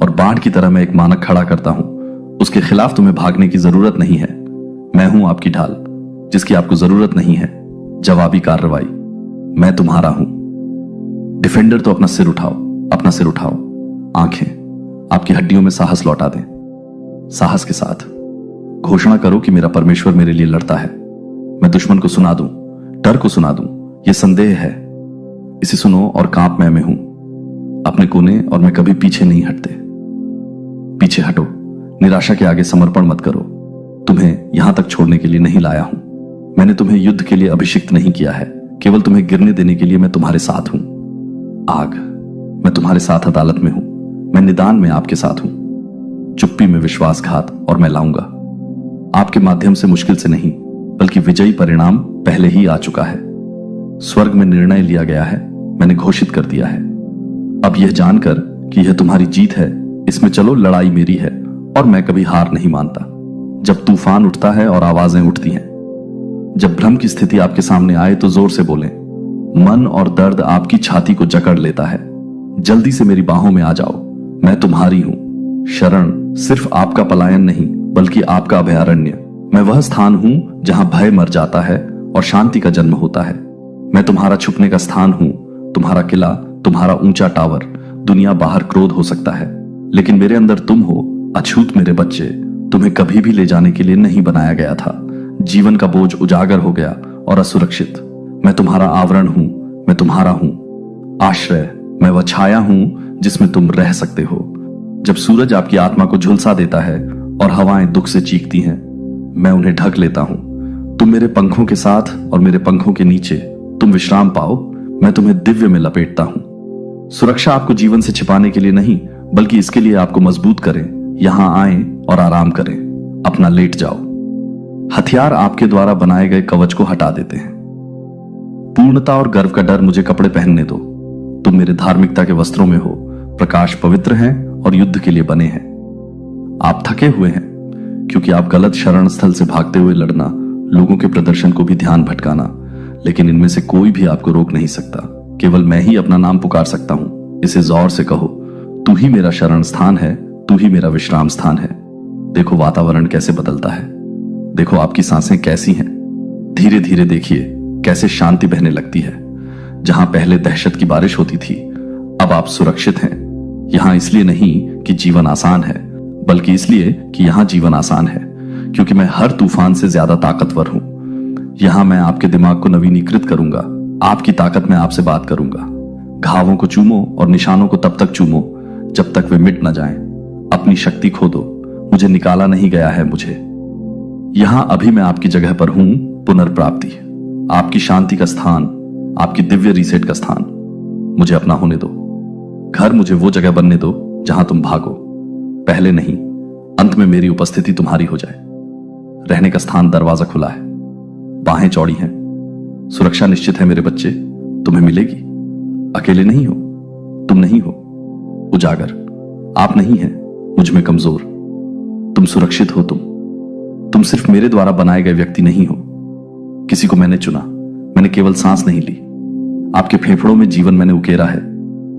और बाढ़ की तरह मैं एक मानक खड़ा करता हूं। उसके खिलाफ तुम्हें भागने की जरूरत नहीं है। मैं हूं आपकी ढाल, जिसकी आपको जरूरत नहीं है। जवाबी कार्रवाई। मैं तुम्हारा हूं। डिफेंडर तो अपना सिर उठाओ, अपना सिर उठाओ। आंखें आपकी हड्डियों में साहस लौटा दें। साहस के साथ घोषणा करो कि मेरा परमेश्वर मेरे लिए लड़ता है। मैं दुश्मन को सुना दूं, डर को सुना दूं। यह संदेह है। इसे सुनो और कांप मैं हूं अपने कोने, और मैं कभी पीछे नहीं हटते। पीछे हटो। निराशा के आगे समर्पण मत करो। तुम्हें यहां तक छोड़ने के लिए नहीं लाया हूं। मैंने तुम्हें युद्ध के लिए अभिषिक्त नहीं किया है, केवल तुम्हें गिरने देने के लिए मैं तुम्हारे साथ हूं। आग, मैं तुम्हारे साथ अदालत में हूं। मैं निदान में आपके साथ हूं। चुप्पी में विश्वासघात और मैं लाऊंगा। आपके माध्यम से मुश्किल से नहीं, बल्कि विजयी परिणाम पहले ही आ चुका है। स्वर्ग में निर्णय लिया गया है। मैंने घोषित कर दिया है। अब यह जानकर कि यह तुम्हारी जीत है, इसमें चलो, लड़ाई मेरी है और मैं कभी हार नहीं मानता। जब तूफान उठता है और आवाजें उठती हैं, जब भ्रम की स्थिति आपके सामने आए तो जोर से बोलें। मन और दर्द आपकी छाती को जकड़ लेता है। जल्दी से मेरी बाहों में आ जाओ। मैं तुम्हारी हूं। शरण सिर्फ आपका पलायन नहीं, बल्कि आपका अभयारण्य। मैं वह स्थान हूं जहां भय मर जाता है और शांति का जन्म होता है। मैं तुम्हारा छुपने का स्थान हूं, तुम्हारा किला, तुम्हारा ऊंचा टावर। दुनिया बाहर क्रोध हो सकता है, लेकिन मेरे अंदर तुम हो, अछूत मेरे बच्चे। तुम्हें कभी भी ले जाने के लिए नहीं बनाया गया था। जीवन का बोझ उजागर हो गया और असुरक्षित। मैं तुम्हारा आवरण हूं, मैं तुम्हारा हूं। आश्रय, मैं वह छाया हूं जिसमें तुम रह सकते हो। जब सूरज आपकी आत्मा को झुलसा देता है और हवाएं दुख से चीखती हैं, मैं उन्हें ढक लेता हूं। तुम मेरे पंखों के साथ और मेरे पंखों के नीचे तुम विश्राम पाओ। मैं तुम्हें दिव्य में लपेटता हूं। सुरक्षा आपको जीवन से छिपाने के लिए नहीं, बल्कि इसके लिए आपको मजबूत करें। यहां आए और आराम करें। अपना लेट जाओ। हथियार आपके द्वारा बनाए गए कवच को हटा देते हैं। पूर्णता और गर्व का डर मुझे कपड़े पहनने दो। तुम मेरे धार्मिकता के वस्त्रों में हो। प्रकाश पवित्र हैं और युद्ध के लिए बने हैं। आप थके हुए हैं क्योंकि आप गलत शरण स्थल से भागते हुए लड़ना, लोगों के प्रदर्शन को भी ध्यान भटकाना, लेकिन इनमें से कोई भी आपको रोक नहीं सकता। केवल मैं ही अपना नाम पुकार सकता हूं। इसे जोर से कहो, तू ही मेरा शरण स्थान है, तू ही मेरा विश्राम स्थान है। देखो वातावरण कैसे बदलता है। देखो आपकी सांसें कैसी हैं। धीरे धीरे देखिए कैसे शांति बहने लगती है। जहां पहले दहशत की बारिश होती थी, अब आप सुरक्षित हैं। यहां इसलिए नहीं कि जीवन आसान है, बल्कि इसलिए कि यहां जीवन आसान है क्योंकि मैं हर तूफान से ज्यादा ताकतवर हूं। यहां मैं आपके दिमाग को नवीनीकृत करूंगा। आपकी ताकत में आपसे बात करूंगा। घावों को चूमो और निशानों को तब तक चूमो जब तक वे मिट न जाएं। अपनी शक्ति खो दो। मुझे निकाला नहीं गया है। मुझे यहां अभी मैं आपकी जगह पर हूं। पुनर्प्राप्ति, आपकी शांति का स्थान, आपकी दिव्य रीसेट का स्थान। मुझे अपना होने दो। घर मुझे वो जगह बनने दो जहां तुम भागो। पहले नहीं, अंत में मेरी उपस्थिति तुम्हारी हो जाए। रहने का स्थान, दरवाजा खुला है। बाहें चौड़ी हैं। सुरक्षा निश्चित है मेरे बच्चे। तुम्हें मिलेगी। अकेले नहीं हो। तुम नहीं हो उजागर। आप नहीं हैं मुझ में कमजोर। तुम सुरक्षित हो। तुम सिर्फ मेरे द्वारा बनाए गए व्यक्ति नहीं हो। किसी को मैंने चुना। मैंने केवल सांस नहीं ली। आपके फेफड़ों में जीवन मैंने उकेरा है।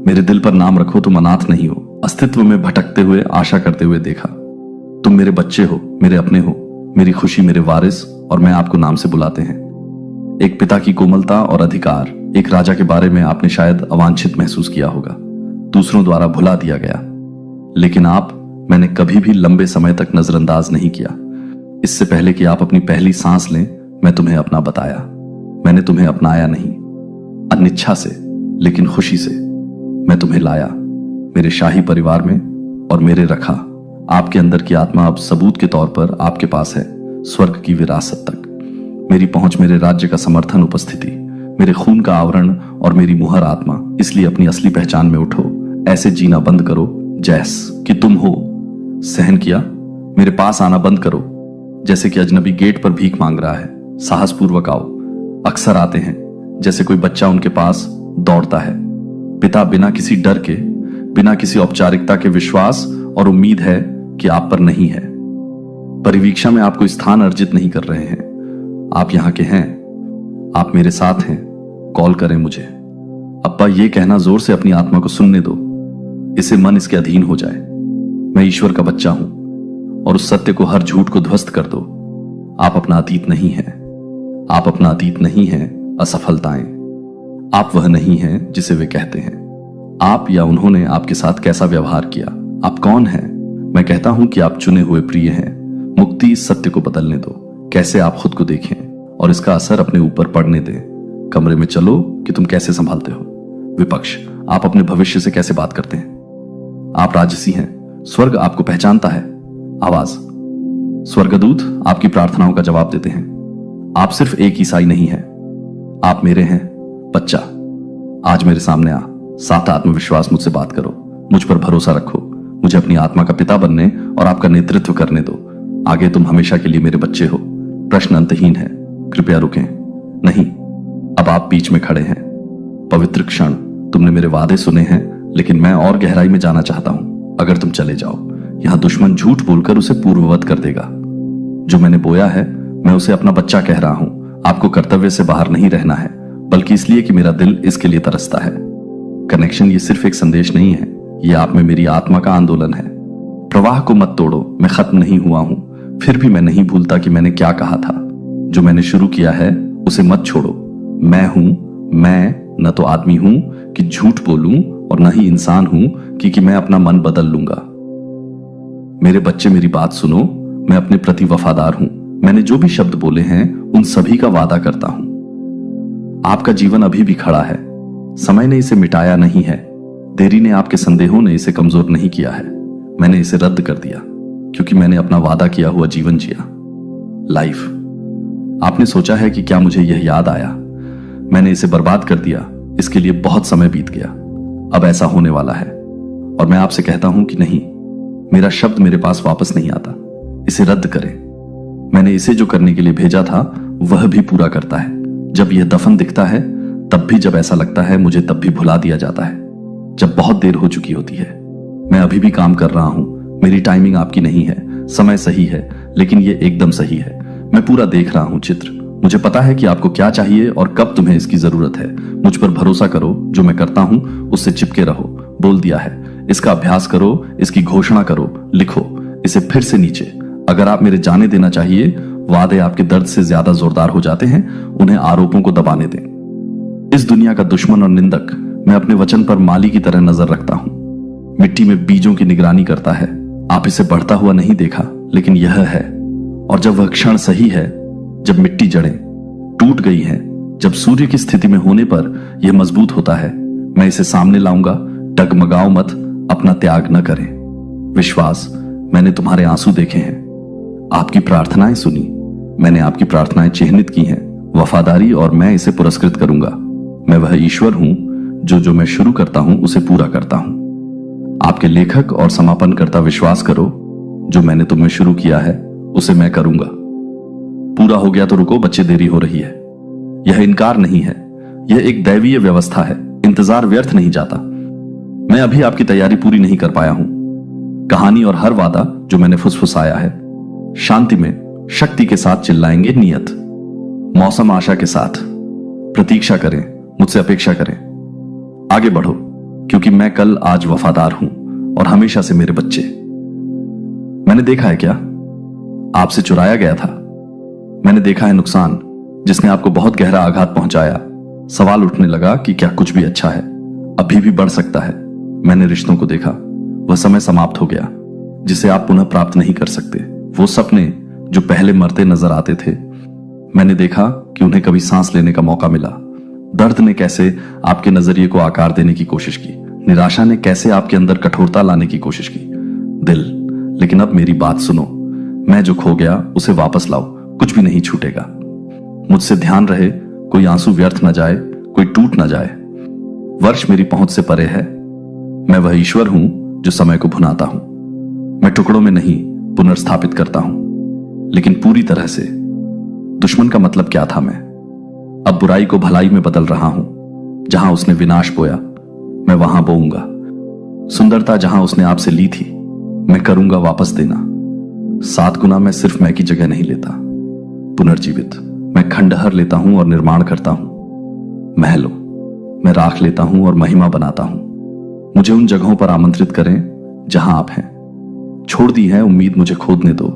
मेरे दिल पर नाम रखो, तुम अनाथ नहीं हो। अस्तित्व में भटकते हुए आशा करते हुए देखा। तुम मेरे बच्चे हो, मेरे अपने हो, मेरी खुशी, मेरे वारिस, और मैं आपको नाम से बुलाते हैं। एक पिता की कोमलता और अधिकार, एक राजा के बारे में आपने शायद अवांछित महसूस किया होगा, दूसरों द्वारा भुला दिया गया, लेकिन मैंने कभी भी लंबे समय तक नजरअंदाज नहीं किया। इससे पहले कि आप अपनी पहली सांस लें, मैं तुम्हें अपना बताया। मैंने तुम्हें अपनाया नहीं, अनिच्छा से लेकिन खुशी से मैं तुम्हें लाया मेरे शाही परिवार में, और मेरे रखा। आपके अंदर की आत्मा अब सबूत के तौर पर आपके पास है, स्वर्ग की विरासत तक। मेरी पहुंच, मेरे राज्य का समर्थन, उपस्थिति, मेरे खून का आवरण और मेरी मुहर आत्मा। इसलिए अपनी असली पहचान में उठो, ऐसे जीना बंद करो जैस कि तुम हो। सहन किया, मेरे पास आना बंद करो जैसे कि अजनबी गेट पर भीख मांग रहा है। साहस पूर्वक आओ, अक्सर आते हैं जैसे कोई बच्चा उनके पास दौड़ता है। पिता बिना किसी डर के, बिना किसी औपचारिकता के विश्वास और उम्मीद है कि आप पर नहीं है। परिवीक्षा में आपको स्थान अर्जित नहीं कर रहे हैं, आप यहां के हैं, आप मेरे साथ हैं। कॉल करें मुझे। अब्बा, ये कहना जोर से अपनी आत्मा को सुनने दो, इसे मन इसके अधीन हो जाए। मैं ईश्वर का बच्चा हूं, और उस सत्य को, हर झूठ को ध्वस्त कर दो। आप अपना अतीत नहीं है, आप अपना अतीत नहीं है असफलताएं। आप वह नहीं हैं जिसे वे कहते हैं। आप या उन्होंने आपके साथ कैसा व्यवहार किया, आप कौन हैं। मैं कहता हूं कि आप चुने हुए प्रिय हैं। मुक्ति इस सत्य को बदलने दो, कैसे आप खुद को देखें और इसका असर अपने ऊपर पड़ने दें। कमरे में चलो कि तुम कैसे संभालते हो। विपक्ष, आप अपने भविष्य से कैसे बात करते हैं। आप राजसी हैं, स्वर्ग आपको पहचानता है। आवाज, स्वर्गदूत आपकी प्रार्थनाओं का जवाब देते हैं। आप सिर्फ एक ईसाई नहीं है, आप मेरे हैं। बच्चा, आज मेरे सामने आ, साथ आत्मविश्वास मुझसे बात करो, मुझ पर भरोसा रखो, मुझे अपनी आत्मा का पिता बनने और आपका नेतृत्व करने दो। आगे तुम हमेशा के लिए मेरे बच्चे हो। प्रश्न अंतहीन है, कृपया रुकें। नहीं, अब आप बीच में खड़े हैं। पवित्र क्षण, तुमने मेरे वादे सुने हैं, लेकिन मैं और गहराई में जाना चाहता हूं। अगर तुम चले जाओ, यहां दुश्मन झूठ बोलकर उसे पूर्ववत कर देगा। जो मैंने बोया है, मैं उसे अपना बच्चा कह रहा हूं। आपको कर्तव्य से बाहर नहीं रहना है, बल्कि इसलिए कि मेरा दिल इसके लिए तरसता है। कनेक्शन ये सिर्फ एक संदेश नहीं है, ये आप में मेरी आत्मा का आंदोलन है। प्रवाह को मत तोड़ो, मैं खत्म नहीं हुआ हूं। फिर भी मैं नहीं भूलता कि मैंने क्या कहा था। जो मैंने शुरू किया है उसे मत छोड़ो। मैं हूं, मैं न तो आदमी हूं कि झूठ बोलूं, और न ही इंसान हूं कि मैं अपना मन बदल लूंगा। मेरे बच्चे, मेरी बात सुनो, मैं अपने प्रति वफादार हूं। मैंने जो भी शब्द बोले हैं उन सभी का वादा करता हूं। आपका जीवन अभी भी खड़ा है, समय ने इसे मिटाया नहीं है। देरी ने, आपके संदेहों ने इसे कमजोर नहीं किया है। मैंने इसे रद्द कर दिया क्योंकि मैंने अपना वादा किया हुआ जीवन जिया। लाइफ, आपने सोचा है कि क्या मुझे यह याद आया। मैंने इसे बर्बाद कर दिया, इसके लिए बहुत समय बीत गया। अब ऐसा होने वाला है, और मैं आपसे कहता हूं कि नहीं, मेरा शब्द मेरे पास वापस नहीं आता। इसे रद्द करें। मैंने इसे जो करने के लिए भेजा था वह भी पूरा करता है। जब यह दफन दिखता है तब भी, जब ऐसा लगता है मुझे तब भी भुला दिया जाता है, जब बहुत देर हो चुकी होती है। मैं अभी भी काम कर रहा हूं। मेरी टाइमिंग आपकी नहीं है, समय सही है, लेकिन यह एकदम सही है। मैं पूरा देख रहा हूं चित्र। मुझे पता है कि आपको क्या चाहिए और कब तुम्हें इसकी जरूरत है। मुझ पर भरोसा करो, जो मैं करता हूं उससे चिपके रहो। बोल दिया है, इसका अभ्यास करो, इसकी घोषणा करो, लिखो इसे फिर से नीचे। अगर आप मेरे जाने देना चाहिए, वादे आपके दर्द से ज्यादा जोरदार हो जाते हैं, उन्हें आरोपों को दबाने दें। इस दुनिया का दुश्मन और निंदक, मैं अपने वचन पर माली की तरह नजर रखता हूं। मिट्टी में बीजों की निगरानी करता है। आप इसे बढ़ता हुआ नहीं देखा, लेकिन यह है। और जब वह क्षण सही है, जब मिट्टी जड़ें टूट गई हैं, जब सूर्य की स्थिति में होने पर यह मजबूत होता है, मैं इसे सामने लाऊंगा। डगमगाओ मत, अपना त्याग न करें। विश्वास, मैंने तुम्हारे आंसू देखे हैं, आपकी प्रार्थनाएं सुनी, मैंने आपकी प्रार्थनाएं चिह्नित की हैं। वफादारी, और मैं इसे पुरस्कृत करूंगा। मैं वह ईश्वर हूं जो मैं शुरू करता हूं उसे पूरा करता हूं। आपके लेखक और समापन करता, विश्वास करो, जो मैंने तुम्हें शुरू किया है उसे मैं करूंगा। पूरा हो गया तो रुको, बच्चे, देरी हो रही है। यह इनकार नहीं है, यह एक दैवीय व्यवस्था है। इंतजार व्यर्थ नहीं जाता। मैं अभी आपकी तैयारी पूरी नहीं कर पाया हूं। कहानी और हर वादा जो मैंने फुसफुसाया है, शांति में शक्ति के साथ चिल्लाएंगे नियत। मौसम आशा के साथ, प्रतीक्षा करें, मुझसे अपेक्षा करें। आगे बढ़ो, क्योंकि मैं कल आज वफादार हूं और हमेशा से मेरे बच्चे। मैंने देखा है क्या आपसे चुराया गया था। मैंने देखा है नुकसान जिसने आपको बहुत गहरा आघात पहुंचाया। सवाल उठने लगा कि क्या कुछ भी अच्छा है, अभी भी बढ़ सकता है। मैंने रिश्तों को देखा, वह समय समाप्त हो गया जिसे आप पुनः प्राप्त नहीं कर सकते। वो सपने जो पहले मरते नजर आते थे, मैंने देखा कि उन्हें कभी सांस लेने का मौका मिला। दर्द ने कैसे आपके नजरिए को आकार देने की कोशिश की, निराशा ने कैसे आपके अंदर कठोरता लाने की कोशिश की। दिल, लेकिन अब मेरी बात सुनो। मैं जो खो गया उसे वापस लाओ, कुछ भी नहीं छूटेगा। मुझसे ध्यान रहे, कोई आंसू व्यर्थ न जाए, कोई टूट न जाए। वर्ष मेरी पहुंच से परे है। मैं वह ईश्वर हूं जो समय को भुनाता हूं। मैं टुकड़ों में नहीं, पुनर्स्थापित करता हूं, लेकिन पूरी तरह से। दुश्मन का मतलब क्या था मैं? अब बुराई को भलाई में बदल रहा हूं। जहां उसने विनाश बोया, मैं वहां बोऊंगा। सुंदरता जहां उसने आपसे ली थी, मैं करूंगा वापस देना। 7 गुना मैं सिर्फ मैं की जगह नहीं लेता। पुनर्जीवित मैं खंडहर लेता हूं और निर्माण करता हूं। महलों मैं राख लेता हूं और महिमा बनाता हूं। मुझे उन जगहों पर आमंत्रित करें जहां आप हैं। छोड़ दी है उम्मीद, मुझे खोदने दो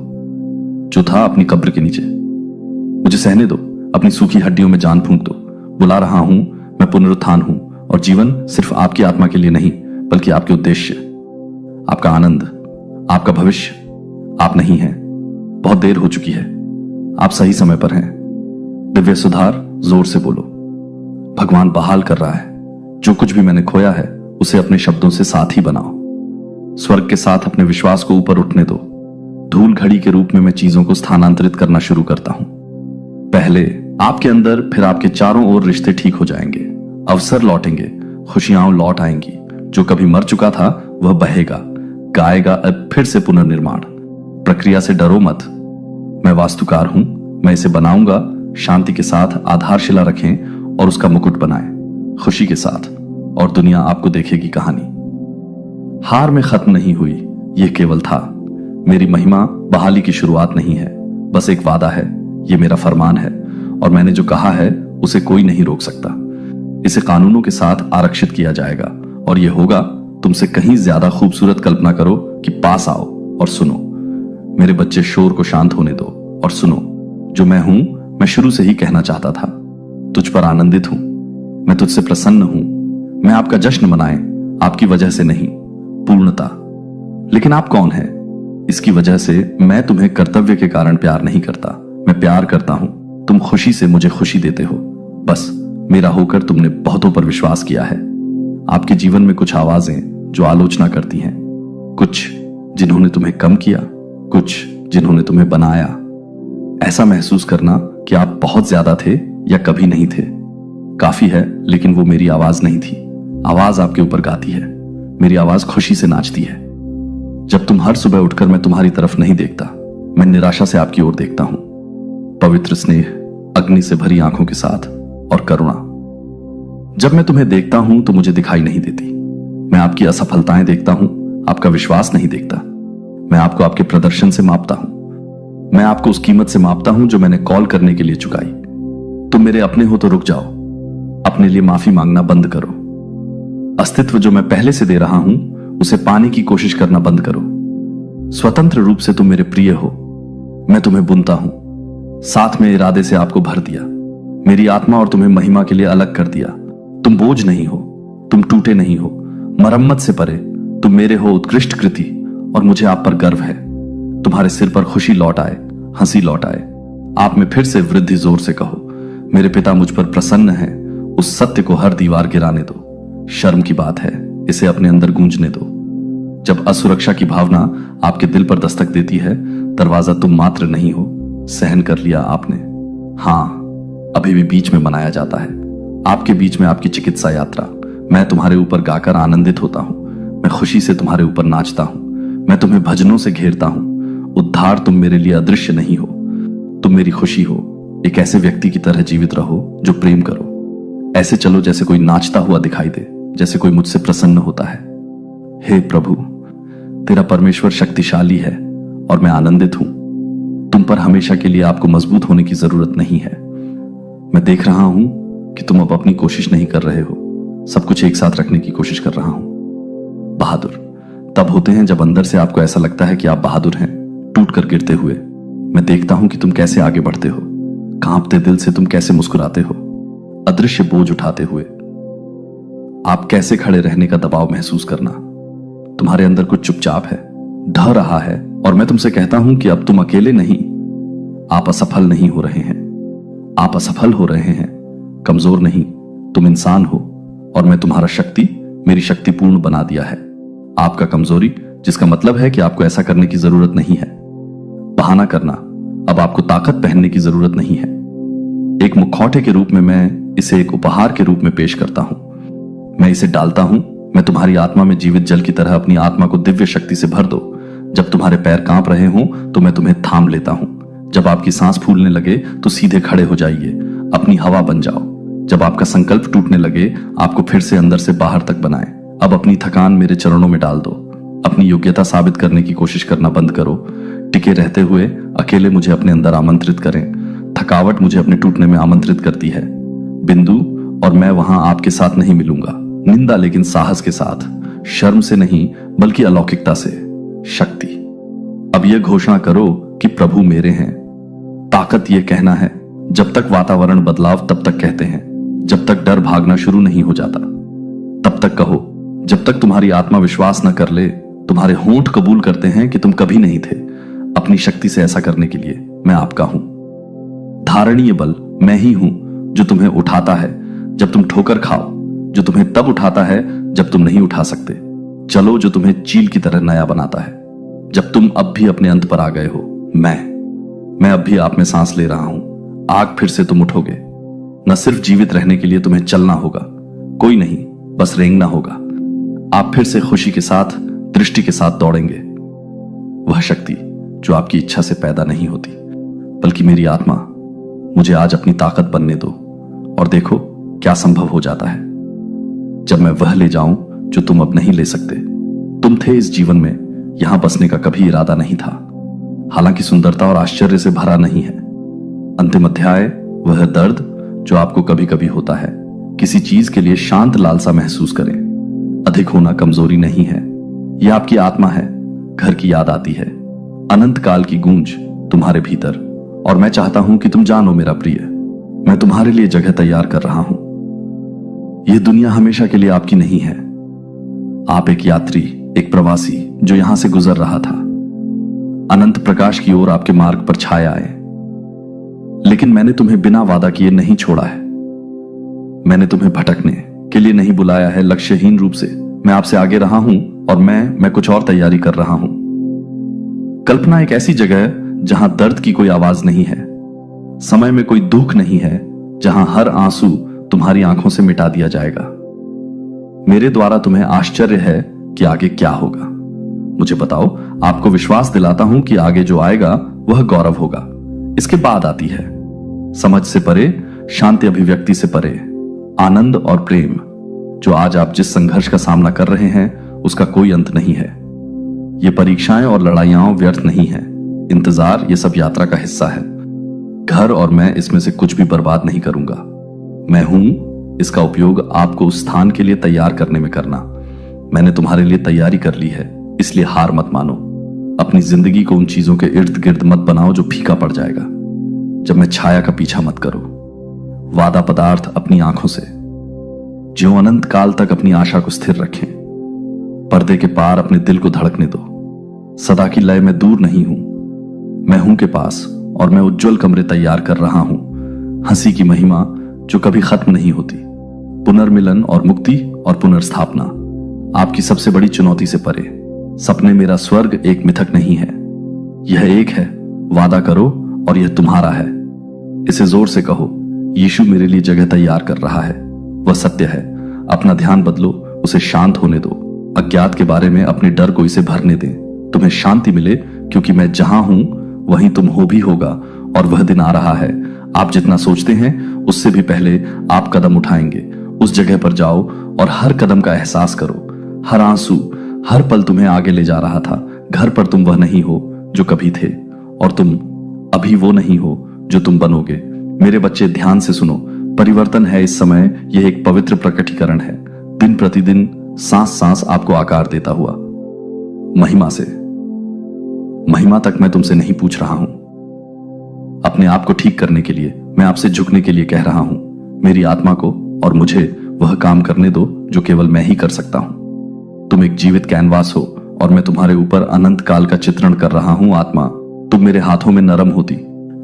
जो था अपनी कब्र के नीचे। मुझे सहने दो, अपनी सूखी हड्डियों में जान फूंक दो। बुला रहा हूं, मैं पुनरुत्थान हूं, और जीवन सिर्फ आपकी आत्मा के लिए नहीं, बल्कि आपके उद्देश्य, आपका आनंद, आपका भविष्य। आप नहीं हैं, बहुत देर हो चुकी है। आप सही समय पर हैं। दिव्य सुधार, जोर से बोलो। भगवान बहाल कर रहा है। जो कुछ भी मैंने खोया है उसे अपने शब्दों से साथ ही बनाओ। स्वर्ग के साथ अपने विश्वास को ऊपर उठने दो। धूल घड़ी के रूप में मैं चीजों को स्थानांतरित करना शुरू करता हूं। पहले आपके अंदर, फिर आपके चारों ओर रिश्ते ठीक हो जाएंगे। अवसर लौटेंगे, खुशियां लौट आएंगी। जो कभी मर चुका था वह बहेगा, गाएगा अब फिर से पुनर्निर्माण। प्रक्रिया से डरो मत। मैं वास्तुकार हूं, मैं इसे बनाऊंगा। शांति के साथ आधारशिला रखें और उसका मुकुट बनाएं, खुशी के साथ, और दुनिया आपको देखेगी कहानी। हार में खत्म नहीं हुई, यह केवल था। मेरी महिमा बहाली की शुरुआत नहीं है, बस एक वादा है। यह मेरा फरमान है, और मैंने जो कहा है उसे कोई नहीं रोक सकता। इसे कानूनों के साथ आरक्षित किया जाएगा, और यह होगा तुमसे कहीं ज्यादा खूबसूरत। कल्पना करो कि पास आओ और सुनो। मेरे बच्चे, शोर को शांत होने दो और सुनो। जो मैं हूं, मैं शुरू से ही कहना चाहता था। तुझ पर आनंदित हूं, मैं तुझसे प्रसन्न हूं। मैं आपका जश्न मनाए, आपकी वजह से नहीं, पूर्णता। लेकिन आप कौन हैं? इसकी वजह से मैं तुम्हें कर्तव्य के कारण प्यार नहीं करता। मैं प्यार करता हूं, तुम खुशी से मुझे खुशी देते हो। बस मेरा होकर तुमने बहुतों पर विश्वास किया है। आपके जीवन में कुछ आवाजें जो आलोचना करती हैं, कुछ जिन्होंने तुम्हें कम किया, कुछ जिन्होंने तुम्हें बनाया। ऐसा महसूस करना कि आप बहुत ज्यादा थे या कभी नहीं थे, काफी है। लेकिन वो मेरी आवाज नहीं थी। आवाज आपके ऊपर गाती है, मेरी आवाज खुशी से नाचती है। जब तुम हर सुबह उठकर, मैं तुम्हारी तरफ नहीं देखता, मैं निराशा से आपकी ओर देखता हूं। पवित्र स्नेह, अग्नि से भरी आंखों के साथ, और करुणा। जब मैं तुम्हें देखता हूं तो मुझे दिखाई नहीं देती। मैं आपकी असफलताएं देखता हूं, आपका विश्वास नहीं देखता। मैं आपको आपके प्रदर्शन से मापता हूं। मैं आपको उस कीमत से मापता हूं जो मैंने कॉल करने के लिए चुकाई। तुम मेरे अपने हो तो रुक जाओ, अपने लिए माफी मांगना बंद करो। अस्तित्व जो मैं पहले से दे रहा हूं उसे पाने की कोशिश करना बंद करो। स्वतंत्र रूप से तुम मेरे प्रिय हो। मैं तुम्हें बुनता हूं, साथ में इरादे से आपको भर दिया। मेरी आत्मा और तुम्हें महिमा के लिए अलग कर दिया। तुम बोझ नहीं हो, तुम टूटे नहीं हो, मरम्मत से परे। तुम मेरे हो, उत्कृष्ट कृति, और मुझे आप पर गर्व है। तुम्हारे सिर पर खुशी लौट आए, हंसी लौट आए। आप में फिर से वृद्धि। जोर से कहो, मेरे पिता मुझ पर प्रसन्न है। उस सत्य को हर दीवार गिराने दो। शर्म की बात है, इसे अपने अंदर गूंजने दो। जब असुरक्षा की भावना आपके दिल पर दस्तक देती है, दरवाजा तुम मात्र नहीं हो, सहन कर लिया आपने। हां, अभी भी बीच में मनाया जाता है, आपके बीच में आपकी चिकित्सा यात्रा। मैं तुम्हारे ऊपर गाकर आनंदित होता हूं। मैं खुशी से तुम्हारे ऊपर नाचता हूं। मैं तुम्हें भजनों से घेरता हूं। उद्धार, तुम मेरे लिए अदृश्य नहीं हो, तुम मेरी खुशी हो। एक ऐसे व्यक्ति की तरह जीवित रहो जो प्रेम करो। ऐसे चलो जैसे कोई नाचता हुआ दिखाई दे, जैसे कोई मुझसे प्रसन्न होता है। हे प्रभु, तेरा परमेश्वर शक्तिशाली है और मैं आनंदित हूं। तुम पर हमेशा के लिए आपको मजबूत होने की जरूरत नहीं है। मैं देख रहा हूं कि तुम अब अपनी कोशिश नहीं कर रहे हो, सब कुछ एक साथ रखने की कोशिश कर रहा हूं। बहादुर तब होते हैं जब अंदर से आपको ऐसा लगता है कि आप बहादुर हैं, टूट कर गिरते हुए। मैं देखता हूं कि तुम कैसे आगे बढ़ते हो, कांपते दिल से तुम कैसे मुस्कुराते हो, अदृश्य बोझ उठाते हुए। आप कैसे खड़े रहने का दबाव महसूस करना, तुम्हारे अंदर कुछ चुपचाप है, ढह रहा है। और मैं तुमसे कहता हूं कि अब तुम अकेले नहीं, आप असफल नहीं हो रहे हैं, आप असफल हो रहे हैं, कमजोर नहीं, तुम इंसान हो। और मैं तुम्हारा शक्ति मेरी शक्ति पूर्ण बना दिया है, आपका कमजोरी, जिसका मतलब है कि आपको ऐसा करने की जरूरत नहीं है। बहाना करना, अब आपको ताकत पहनने की जरूरत नहीं है। एक मुखौटे के रूप में मैं इसे एक उपहार के रूप में पेश करता हूं। मैं इसे डालता हूं, मैं तुम्हारी आत्मा में जीवित जल की तरह अपनी आत्मा को दिव्य शक्ति से भर दो। जब तुम्हारे पैर कांप रहे हों तो मैं तुम्हें थाम लेता हूं। जब आपकी सांस फूलने लगे तो सीधे खड़े हो जाइए, अपनी हवा बन जाओ। जब आपका संकल्प टूटने लगे, आपको फिर से अंदर से बाहर तक बनाए। अब अपनी थकान मेरे चरणों में डाल दो, अपनी योग्यता साबित करने की कोशिश करना बंद करो। टिके रहते हुए अकेले मुझे अपने अंदर आमंत्रित करें। थकावट मुझे अपने टूटने में आमंत्रित करती है। बिंदु और मैं वहां आपके साथ नहीं मिलूंगा, निंदा लेकिन साहस के साथ, शर्म से नहीं बल्कि अलौकिकता से, शक्ति। अब यह घोषणा करो कि प्रभु मेरे हैं। ताकत यह कहना है, जब तक वातावरण बदलाव तब तक कहते हैं, जब तक डर भागना शुरू नहीं हो जाता तब तक कहो। जब तक तुम्हारी आत्मा विश्वास न कर ले, तुम्हारे होंठ कबूल करते हैं कि तुम कभी नहीं थे अपनी शक्ति से ऐसा करने के लिए। मैं आपका हूं। धारणीय बल मैं ही हूं, जो तुम्हें उठाता है जब तुम ठोकर खाओ, जो तुम्हें तब उठाता है जब तुम नहीं उठा सकते, चलो जो तुम्हें चील की तरह नया बनाता है जब तुम अब भी अपने अंत पर आ गए हो। मैं अब भी आप में सांस ले रहा हूं। आग फिर से तुम उठोगे। न सिर्फ जीवित रहने के लिए तुम्हें चलना होगा, कोई नहीं, बस रेंगना होगा। आप फिर से खुशी के साथ, दृष्टि के साथ दौड़ेंगे। वह शक्ति जो आपकी इच्छा से पैदा नहीं होती, बल्कि मेरी आत्मा। मुझे आज अपनी ताकत बनने दो और देखो क्या संभव हो जाता है जब मैं वह ले जाऊं जो तुम अब नहीं ले सकते। तुम थे इस जीवन में, यहां बसने का कभी इरादा नहीं था। हालांकि सुंदरता और आश्चर्य से भरा नहीं है। अंतिम अध्याय वह दर्द जो आपको कभी कभी होता है। किसी चीज के लिए शांत लालसा महसूस करें। अधिक होना कमजोरी नहीं है, यह आपकी आत्मा है। घर की याद आती है, अनंत काल की गूंज तुम्हारे भीतर। और मैं चाहता हूं कि तुम जानो मेरा प्रिय, मैं तुम्हारे लिए जगह तैयार कर रहा हूं। यह दुनिया हमेशा के लिए आपकी नहीं है। आप एक यात्री, एक प्रवासी जो यहां से गुजर रहा था। अनंत प्रकाश की ओर आपके मार्ग पर छाया आए। लेकिन मैंने तुम्हें बिना वादा किए नहीं छोड़ा है। मैंने तुम्हें भटकने के लिए नहीं बुलाया है लक्ष्यहीन रूप से। मैं आपसे आगे रहा हूं और मैं कुछ और तैयारी कर रहा हूं। कल्पना एक ऐसी जगह है जहां दर्द की कोई आवाज नहीं है, समय में कोई दुख नहीं है, जहां हर आंसू तुम्हारी आंखों से मिटा दिया जाएगा। मेरे द्वारा तुम्हें आश्चर्य है कि आगे क्या होगा। मुझे बताओ, आपको विश्वास दिलाता हूं कि आगे जो आएगा वह गौरव होगा। इसके बाद आती है समझ से परे, शांति अभिव्यक्ति से परे, आनंद और प्रेम। जो आज आप जिस संघर्ष का सामना कर रहे हैं उसका कोई अंत नहीं है। ये परीक्षाएं और लड़ाइयां व्यर्थ नहीं है। इंतजार ये सब यात्रा का हिस्सा है। घर और मैं इसमें से कुछ भी बर्बाद नहीं करूंगा। मैं हूं, इसका उपयोग आपको उस स्थान के लिए तैयार करने में करना। मैंने तुम्हारे लिए तैयारी कर ली है, इसलिए हार मत मानो। अपनी जिंदगी को उन चीजों के इर्द गिर्द मत बनाओ जो फीका पड़ जाएगा। जब मैं छाया का पीछा मत करो। वादा पदार्थ अपनी आंखों से, जो अनंत काल तक अपनी आशा को स्थिर रखें। पर्दे के पार अपने दिल को धड़कने दो। सदा की लय में दूर नहीं हूं, मैं हूं के पास, और मैं उज्जवल कमरे तैयार कर रहा हूं। हंसी की महिमा जो कभी खत्म नहीं होती। पुनर्मिलन और मुक्ति और पुनर्स्थापना आपकी सबसे बड़ी चुनौती से परे। सपने मेरा स्वर्ग एक मिथक नहीं है, यह एक है। वादा करो और यह तुम्हारा है। इसे जोर से कहो, यीशु मेरे लिए जगह तैयार कर रहा है। वह सत्य है। अपना ध्यान बदलो, उसे शांत होने दो। अज्ञात के बारे में अपने डर को इसे भरने दें। तुम्हें शांति मिले, क्योंकि मैं जहां हूं वहीं तुम हो भी होगा। और वह दिन आ रहा है, आप जितना सोचते हैं उससे भी पहले आप कदम उठाएंगे। उस जगह पर जाओ और हर कदम का एहसास करो। हर आंसू, हर पल तुम्हें आगे ले जा रहा था। घर पर तुम वह नहीं हो जो कभी थे, और तुम अभी वो नहीं हो जो तुम बनोगे। मेरे बच्चे ध्यान से सुनो, परिवर्तन है इस समय, यह एक पवित्र प्रकटीकरण है, दिन प्रतिदिन सांस सांस आपको आकार देता हुआ। महिमा से महिमा तक मैं तुमसे नहीं पूछ रहा हूं। अपने आप को ठीक करने के लिए मैं आपसे झुकने के लिए कह रहा हूं। मेरी आत्मा को और मुझे वह काम करने दो जो केवल मैं ही कर सकता हूं। तुम एक जीवित कैनवास हो और मैं तुम्हारे ऊपर अनंत काल का चित्रण कर रहा हूं। आत्मा, तुम मेरे हाथों में नरम होती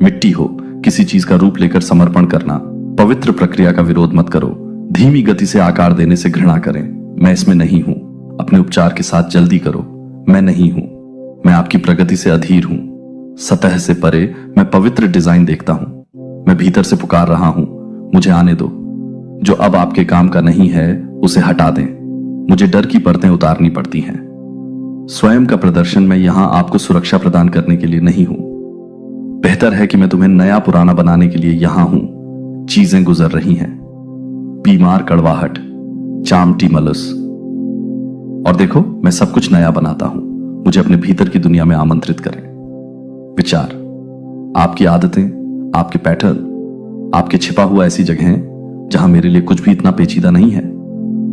मिट्टी हो, किसी चीज का रूप लेकर समर्पण करना। पवित्र प्रक्रिया का विरोध मत करो, धीमी गति से आकार देने से घृणा करें। मैं इसमें नहीं हूं। अपने उपचार के साथ जल्दी करो। मैं नहीं हूं, मैं आपकी प्रगति से अधीर हूं। सतह से परे मैं पवित्र डिजाइन देखता हूं। मैं भीतर से पुकार रहा हूं, मुझे आने दो। जो अब आपके काम का नहीं है उसे हटा दें। मुझे डर की परतें उतारनी पड़ती हैं। स्वयं का प्रदर्शन मैं यहां आपको सुरक्षा प्रदान करने के लिए नहीं हूं। बेहतर है कि मैं तुम्हें नया पुराना बनाने के लिए यहां हूं। चीजें गुजर रही हैं, बीमार कड़वाहट, चामटी मलस, और देखो मैं सब कुछ नया बनाता हूं। मुझे अपने भीतर की दुनिया में आमंत्रित करें। विचार, आपकी आदतें, आपके पैटर्न, आपके छिपा हुआ ऐसी जगह हैं जहां मेरे लिए कुछ भी इतना पेचीदा नहीं है,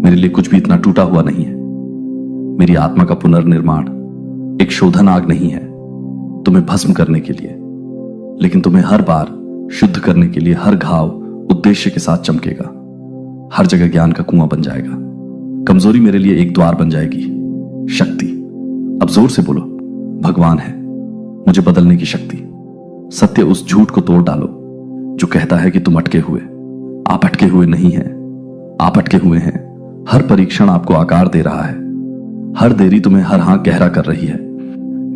मेरे लिए कुछ भी इतना टूटा हुआ नहीं है। मेरी आत्मा का पुनर्निर्माण एक शोधन आग नहीं है तुम्हें भस्म करने के लिए, लेकिन तुम्हें हर बार शुद्ध करने के लिए हर घाव उद्देश्य के साथ चमकेगा। हर जगह ज्ञान का कुआं बन जाएगा। कमजोरी मेरे लिए एक द्वार बन जाएगी। शक्ति, अब जोर से बोलो, भगवान है मुझे बदलने की शक्ति। सत्य, उस झूठ को तोड़ डालो जो कहता है कि तुम अटके हुए। आप अटके हुए नहीं हैं, आप अटके हुए हैं। हर परीक्षण आपको आकार दे रहा है। हर देरी तुम्हें हर हां गहरा कर रही है।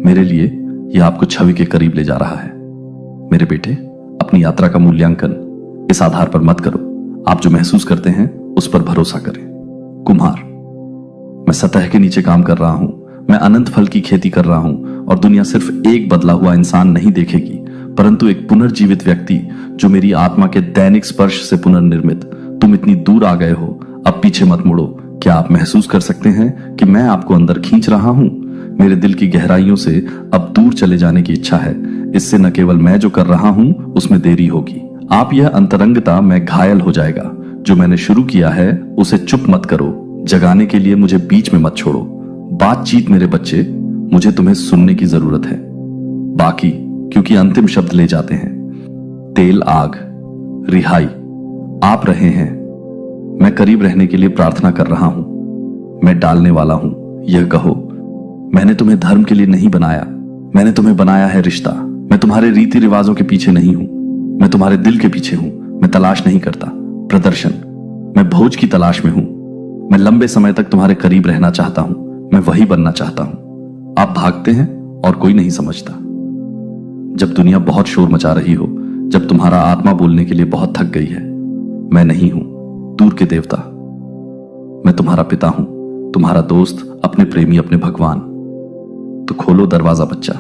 मेरे लिए यह आपको छवि के करीब ले जा रहा है। मेरे बेटे, अपनी यात्रा का मूल्यांकन इस आधार पर मत करो। आप जो महसूस करते हैं उस पर भरोसा करें। कुम्हार, मैं सतह के नीचे काम कर रहा हूं। मैं अनंत फल की खेती कर रहा हूं और दुनिया सिर्फ एक बदला हुआ इंसान नहीं देखेगी, परंतु एक पुनर्जीवित व्यक्ति जो मेरी आत्मा के दैनिक स्पर्श से पुनर्निर्मित। तुम इतनी दूर आ गए हो, अब पीछे मत मुड़ो। क्या आप महसूस कर सकते हैं कि मैं आपको अंदर खींच रहा हूं? मेरे दिल की गहराइयों से अब दूर चले जाने की इच्छा है। इससे न केवल मैं जो कर रहा हूं उसमें देरी होगी। आप यह अंतरंगता में घायल हो जाएगा। जो मैंने शुरू किया है उसे चुप मत करो। जगाने के लिए मुझे बीच में मत छोड़ो। बातचीत मेरे बच्चे, मुझे तुम्हें सुनने की जरूरत है। बाकी, क्योंकि अंतिम शब्द ले जाते हैं। तेल, आग, रिहाई, आप रहे हैं। मैं करीब रहने के लिए प्रार्थना कर रहा हूं। मैं डालने वाला हूं। यह कहो, मैंने तुम्हें धर्म के लिए नहीं बनाया, मैंने तुम्हें बनाया है रिश्ता। मैं तुम्हारे रीति रिवाजों के पीछे नहीं हूं, मैं तुम्हारे दिल के पीछे हूं। मैं तलाश नहीं करता प्रदर्शन, मैं भोज की तलाश में हूं। मैं लंबे समय तक तुम्हारे करीब रहना चाहता हूं। मैं वही बनना चाहता हूं। आप भागते हैं और कोई नहीं समझता। जब दुनिया बहुत शोर मचा रही हो, जब तुम्हारा आत्मा बोलने के लिए बहुत थक गई है, मैं नहीं हूं दूर के देवता। मैं तुम्हारा पिता हूं, तुम्हारा दोस्त, अपने प्रेमी, अपने भगवान। तो खोलो दरवाजा बच्चा।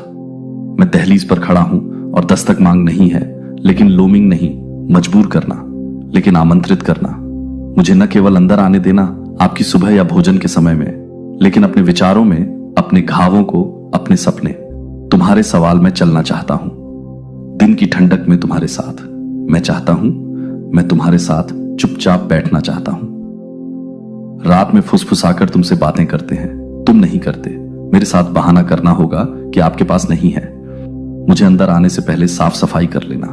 मैं दहलीज पर खड़ा हूं और दस्तक मांग नहीं है, लेकिन लोमिंग नहीं, मजबूर करना, लेकिन आमंत्रित करना। मुझे न केवल अंदर आने देना आपकी सुबह या भोजन के समय में, लेकिन अपने विचारों में, अपने घावों को, अपने सपने। तुम्हारे सवाल में चलना चाहता हूं। दिन की ठंडक में तुम्हारे साथ मैं चाहता हूं। मैं तुम्हारे साथ चुपचाप बैठना चाहता हूं। रात में फुसफुसाकर तुमसे बातें करते हैं, तुम नहीं करते। मेरे साथ बहाना करना होगा कि आपके पास नहीं है। मुझे अंदर आने से पहले साफ सफाई कर लेना।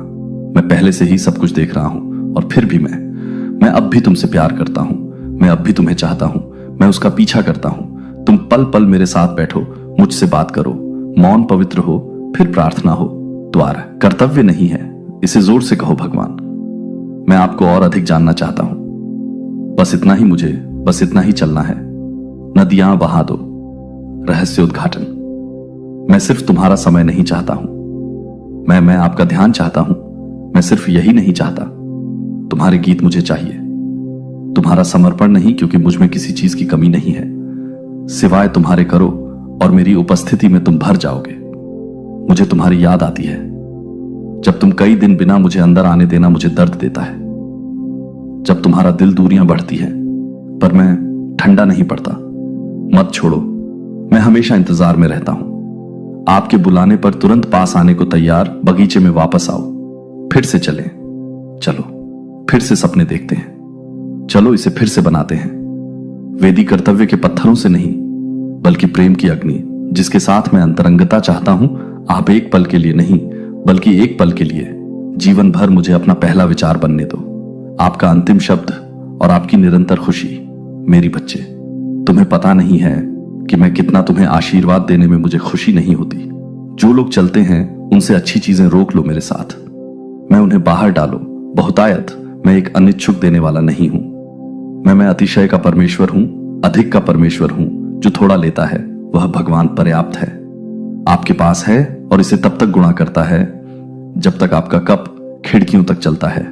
मैं पहले से ही सब कुछ देख रहा हूं और फिर भी मैं अब भी तुमसे प्यार करता हूं। मैं अब भी तुम्हें चाहता हूं। मैं उसका पीछा करता हूं। तुम पल पल मेरे साथ बैठो, मुझसे बात करो। मौन पवित्र हो, फिर प्रार्थना हो। द्वार कर्तव्य नहीं है, इसे जोर से कहो भगवान। मैं आपको और अधिक जानना चाहता हूं। बस इतना ही, मुझे बस इतना ही चलना है। नदियां बहा दो, रहस्य उद्घाटन। मैं सिर्फ तुम्हारा समय नहीं चाहता हूं, मैं आपका ध्यान चाहता हूं। मैं सिर्फ यही नहीं चाहता, तुम्हारे गीत मुझे चाहिए। तुम्हारा समर्पण नहीं, क्योंकि मुझ में किसी चीज की कमी नहीं है। सिवाय तुम्हारे करो और मेरी उपस्थिति में तुम भर जाओगे। मुझे तुम्हारी याद आती है। जब तुम कई दिन बिना मुझे अंदर आने देना मुझे दर्द देता है। जब तुम्हारा दिल दूरियां बढ़ती है, पर मैं ठंडा नहीं पड़ता। मत छोड़ो, मैं हमेशा इंतजार में रहता हूं। आपके बुलाने पर तुरंत पास आने को तैयार। बगीचे में वापस आओ, फिर से चलें। चलो फिर से सपने देखते हैं। चलो इसे फिर से बनाते हैं, वेदी कर्तव्य के पत्थरों से नहीं, बल्कि प्रेम की अग्नि जिसके साथ मैं अंतरंगता चाहता हूं। आप एक पल के लिए नहीं, बल्कि एक पल के लिए जीवन भर मुझे अपना पहला विचार बनने दो। आपका अंतिम शब्द और आपकी निरंतर खुशी। मेरी बच्चे, तुम्हें पता नहीं है कि मैं कितना तुम्हें आशीर्वाद देने में मुझे खुशी नहीं होती। जो लोग चलते हैं उनसे अच्छी चीजें रोक लो मेरे साथ, मैं उन्हें बाहर डालो। बहुतायत मैं एक अनिच्छुक देने वाला नहीं हूं। मैं अतिशय का परमेश्वर हूं, अधिक का परमेश्वर हूं। जो थोड़ा लेता है वह भगवान पर्याप्त है। आपके पास है और इसे तब तक गुणा करता है जब तक आपका कप खिड़कियों तक चलता है।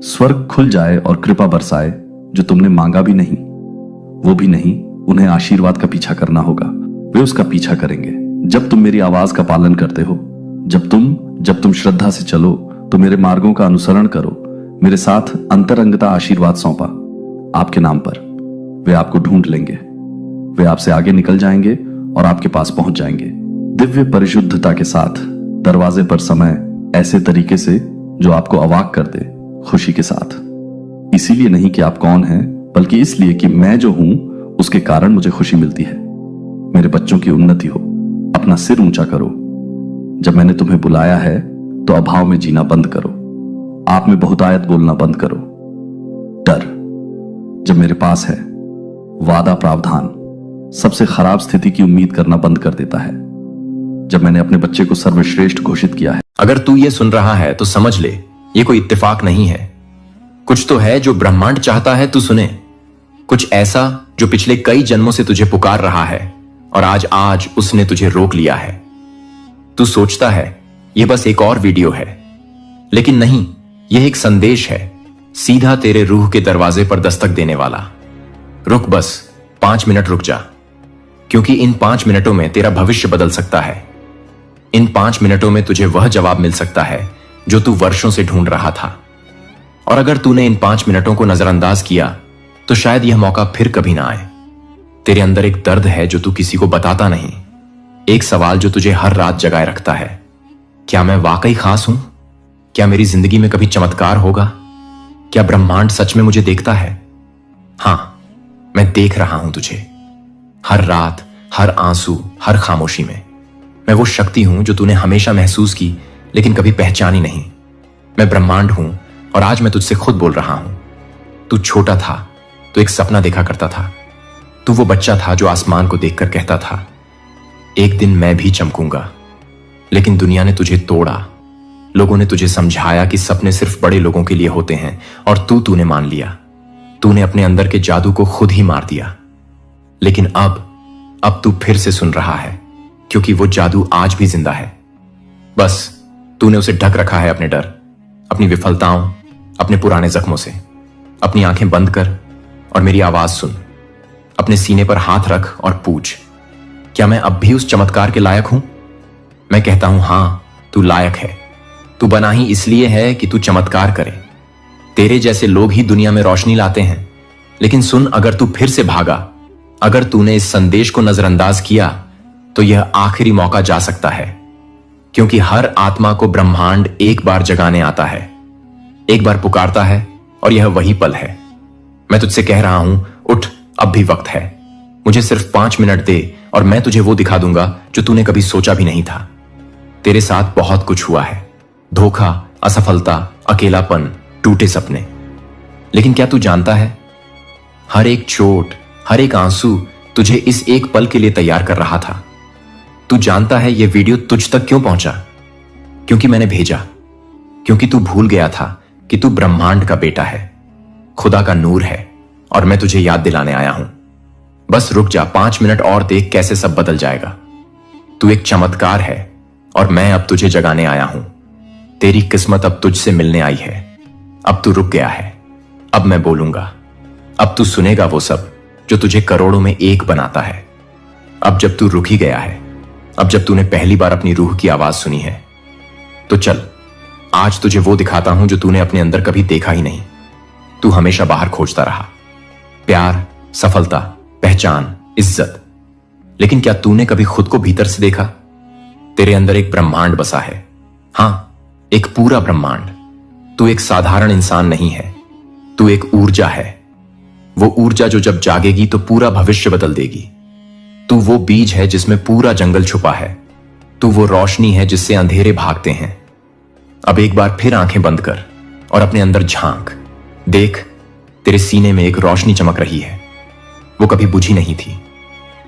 स्वर्ग खुल जाए और कृपा बरसाए, जो तुमने मांगा भी नहीं, वो भी नहीं। उन्हें आशीर्वाद का पीछा करना होगा, वे उसका पीछा करेंगे जब तुम मेरी आवाज का पालन करते हो। जब तुम श्रद्धा से चलो तो मेरे मार्गों का अनुसरण करो। मेरे साथ अंतरंगता आशीर्वाद सौंपा आपके नाम पर। वे आपको ढूंढ लेंगे, वे आपसे आगे निकल जाएंगे और आपके पास पहुंच जाएंगे दिव्य परिशुद्धता के साथ, दरवाजे पर समय ऐसे तरीके से जो आपको अवाक कर दे, खुशी के साथ। इसीलिए नहीं कि आप कौन हैं, बल्कि इसलिए कि मैं जो हूं उसके कारण मुझे खुशी मिलती है। मेरे बच्चों की उन्नति हो, अपना सिर ऊंचा करो। जब मैंने तुम्हें बुलाया है तो अभाव में जीना बंद करो। आप में बहुतायत बोलना बंद करो। डर जब मेरे पास है, वादा प्रावधान सबसे खराब स्थिति की उम्मीद करना बंद कर देता है। जब मैंने अपने बच्चे को सर्वश्रेष्ठ घोषित किया है। अगर तू ये सुन रहा है तो समझ ले, ये कोई इत्तेफाक नहीं है। कुछ तो है जो ब्रह्मांड चाहता है तू सुने। कुछ ऐसा जो पिछले कई जन्मों से तुझे पुकार रहा है और आज उसने तुझे रोक लिया है। तू सोचता है यह बस एक और वीडियो है, लेकिन नहीं, यह एक संदेश है, सीधा तेरे रूह के दरवाजे पर दस्तक देने वाला। रुक, बस 5 मिनट रुक जा, क्योंकि इन 5 मिनटों में तेरा भविष्य बदल सकता है। इन 5 मिनटों में तुझे वह जवाब मिल सकता है जो तू वर्षों से ढूंढ रहा था। और अगर तूने इन 5 मिनटों को नजरअंदाज किया तो शायद यह मौका फिर कभी ना आए। तेरे अंदर एक दर्द है जो तू किसी को बताता नहीं, एक सवाल जो तुझे हर रात जगाए रखता है। क्या मैं वाकई खास हूं? क्या मेरी जिंदगी में कभी चमत्कार होगा? क्या ब्रह्मांड सच में मुझे देखता है? हां, मैं देख रहा हूं तुझे, हर रात, हर आंसू, हर खामोशी में। मैं वो शक्ति हूं जो तूने हमेशा महसूस की लेकिन कभी पहचानी नहीं। मैं ब्रह्मांड हूं और आज मैं तुझसे खुद बोल रहा हूं। तू छोटा था तो एक सपना देखा करता था। तू वो बच्चा था जो आसमान को देखकर कहता था, एक दिन मैं भी चमकूंगा। लेकिन दुनिया ने तुझे तोड़ा। लोगों ने तुझे समझाया कि सपने सिर्फ बड़े लोगों के लिए होते हैं, और तूने मान लिया। तूने अपने अंदर के जादू को खुद ही मार दिया। लेकिन अब तू फिर से सुन रहा है, क्योंकि वो जादू आज भी जिंदा है। बस तूने उसे ढक रखा है अपने डर, अपनी विफलताओं, अपने पुराने जख्मों से। अपनी आंखें बंद कर और मेरी आवाज सुन। अपने सीने पर हाथ रख और पूछ, क्या मैं अब भी उस चमत्कार के लायक हूं? मैं कहता हूं, हां, तू लायक है। तू बना ही इसलिए है कि तू चमत्कार करे। तेरे जैसे लोग ही दुनिया में रोशनी लाते हैं। लेकिन सुन, अगर तू फिर से भागा, अगर तूने इस संदेश को नजरअंदाज किया, तो यह आखिरी मौका जा सकता है। क्योंकि हर आत्मा को ब्रह्मांड एक बार जगाने आता है, एक बार पुकारता है, और यह वही पल है। मैं तुझसे कह रहा हूं, उठ, अब भी वक्त है। मुझे सिर्फ 5 मिनट दे और मैं तुझे वो दिखा दूंगा जो तूने कभी सोचा भी नहीं था। तेरे साथ बहुत कुछ हुआ है, धोखा, असफलता, अकेलापन, टूटे सपने। लेकिन क्या तू जानता है, हर एक चोट, हर एक आंसू तुझे इस एक पल के लिए तैयार कर रहा था। तू जानता है यह वीडियो तुझ तक क्यों पहुंचा? क्योंकि मैंने भेजा। क्योंकि तू भूल गया था कि तू ब्रह्मांड का बेटा है, खुदा का नूर है, और मैं तुझे याद दिलाने आया हूं। बस रुक जा, 5 मिनट और देख कैसे सब बदल जाएगा। तू एक चमत्कार है और मैं अब तुझे जगाने आया हूं। तेरी किस्मत अब तुझसे मिलने आई है। अब तू रुक गया है। अब मैं बोलूंगा। अब तू सुनेगा वो सब जो तुझे करोड़ों में एक बनाता है। अब जब तू रुक ही गया है, अब जब तूने पहली बार अपनी रूह की आवाज सुनी है, तो चल, आज तुझे वो दिखाता हूं जो तूने अपने अंदर कभी देखा ही नहीं। तू हमेशा बाहर खोजता रहा, प्यार, सफलता, पहचान, इज्जत। लेकिन क्या तूने कभी खुद को भीतर से देखा? तेरे अंदर एक ब्रह्मांड बसा है। हां, एक पूरा ब्रह्मांड। तू एक साधारण इंसान नहीं है, तू एक ऊर्जा है, वो ऊर्जा जो जब जागेगी तो पूरा भविष्य बदल देगी। तू वो बीज है जिसमें पूरा जंगल छुपा है। तू वो रोशनी है जिससे अंधेरे भागते हैं। अब एक बार फिर आंखें बंद कर और अपने अंदर झांक। देख, तेरे सीने में एक रोशनी चमक रही है। वो कभी बुझी नहीं थी,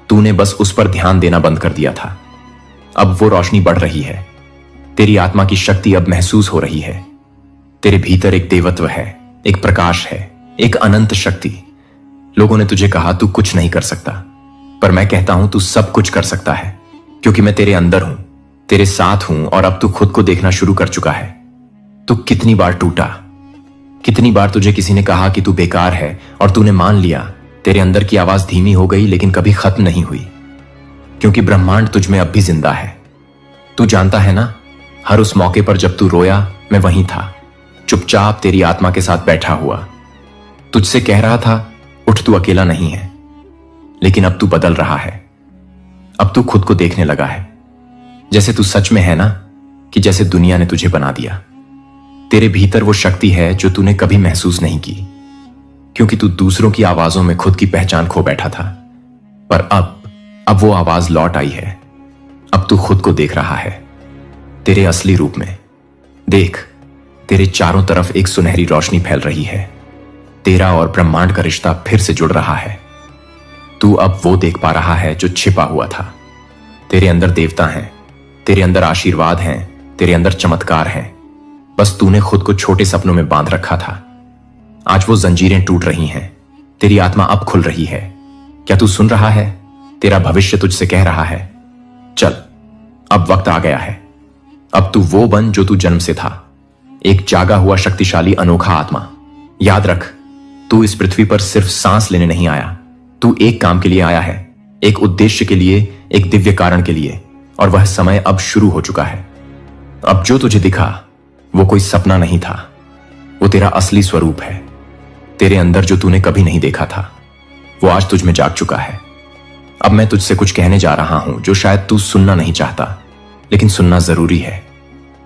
तूने बस उस पर ध्यान देना बंद कर दिया था। अब वो रोशनी बढ़ रही है। तेरी आत्मा की शक्ति अब महसूस हो रही है। तेरे भीतर एक देवत्व है, एक प्रकाश है, एक अनंत शक्ति। लोगों ने तुझे कहा तू कुछ नहीं कर सकता, पर मैं कहता हूं तू सब कुछ कर सकता है, क्योंकि मैं तेरे अंदर हूं, तेरे साथ हूं और अब तू खुद को देखना शुरू कर चुका है। तू कितनी बार टूटा, कितनी बार तुझे किसी ने कहा कि तू बेकार है और तूने मान लिया। तेरे अंदर की आवाज धीमी हो गई लेकिन कभी खत्म नहीं हुई, क्योंकि ब्रह्मांड तुझ में अब भी जिंदा है। तू जानता है ना, हर उस मौके पर जब तू रोया मैं वहीं था, चुपचाप तेरी आत्मा के साथ बैठा हुआ, तुझसे कह रहा था उठ, तू अकेला नहीं है। लेकिन अब तू बदल रहा है। अब तू खुद को देखने लगा है, जैसे तू सच में है ना, कि जैसे दुनिया ने तुझे बना दिया। तेरे भीतर वो शक्ति है जो तूने कभी महसूस नहीं की, क्योंकि तू दूसरों की आवाजों में खुद की पहचान खो बैठा था। पर अब वो आवाज लौट आई है। अब तू खुद को देख रहा है तेरे असली रूप में। देख, तेरे चारों तरफ एक सुनहरी रोशनी फैल रही है। तेरा और ब्रह्मांड का रिश्ता फिर से जुड़ रहा है। तू अब वो देख पा रहा है जो छिपा हुआ था। तेरे अंदर देवता हैं, तेरे अंदर आशीर्वाद हैं, तेरे अंदर चमत्कार हैं। बस तूने खुद को छोटे सपनों में बांध रखा था। आज वो जंजीरें टूट रही हैं, तेरी आत्मा अब खुल रही है। क्या तू सुन रहा है? तेरा भविष्य तुझसे कह रहा है, चल, अब वक्त आ गया है। अब तू वो बन जो तू जन्म से था, एक जागा हुआ शक्तिशाली अनोखा आत्मा। याद रख, तू इस पृथ्वी पर सिर्फ सांस लेने नहीं आया, तू एक काम के लिए आया है, एक उद्देश्य के लिए, एक दिव्य कारण के लिए, और वह समय अब शुरू हो चुका है। अब जो तुझे दिखा वो कोई सपना नहीं था, वो तेरा असली स्वरूप है। तेरे अंदर जो तूने कभी नहीं देखा था वो आज तुझ में जाग चुका है। अब मैं तुझसे कुछ कहने जा रहा हूं जो शायद तू सुनना नहीं चाहता, लेकिन सुनना जरूरी है,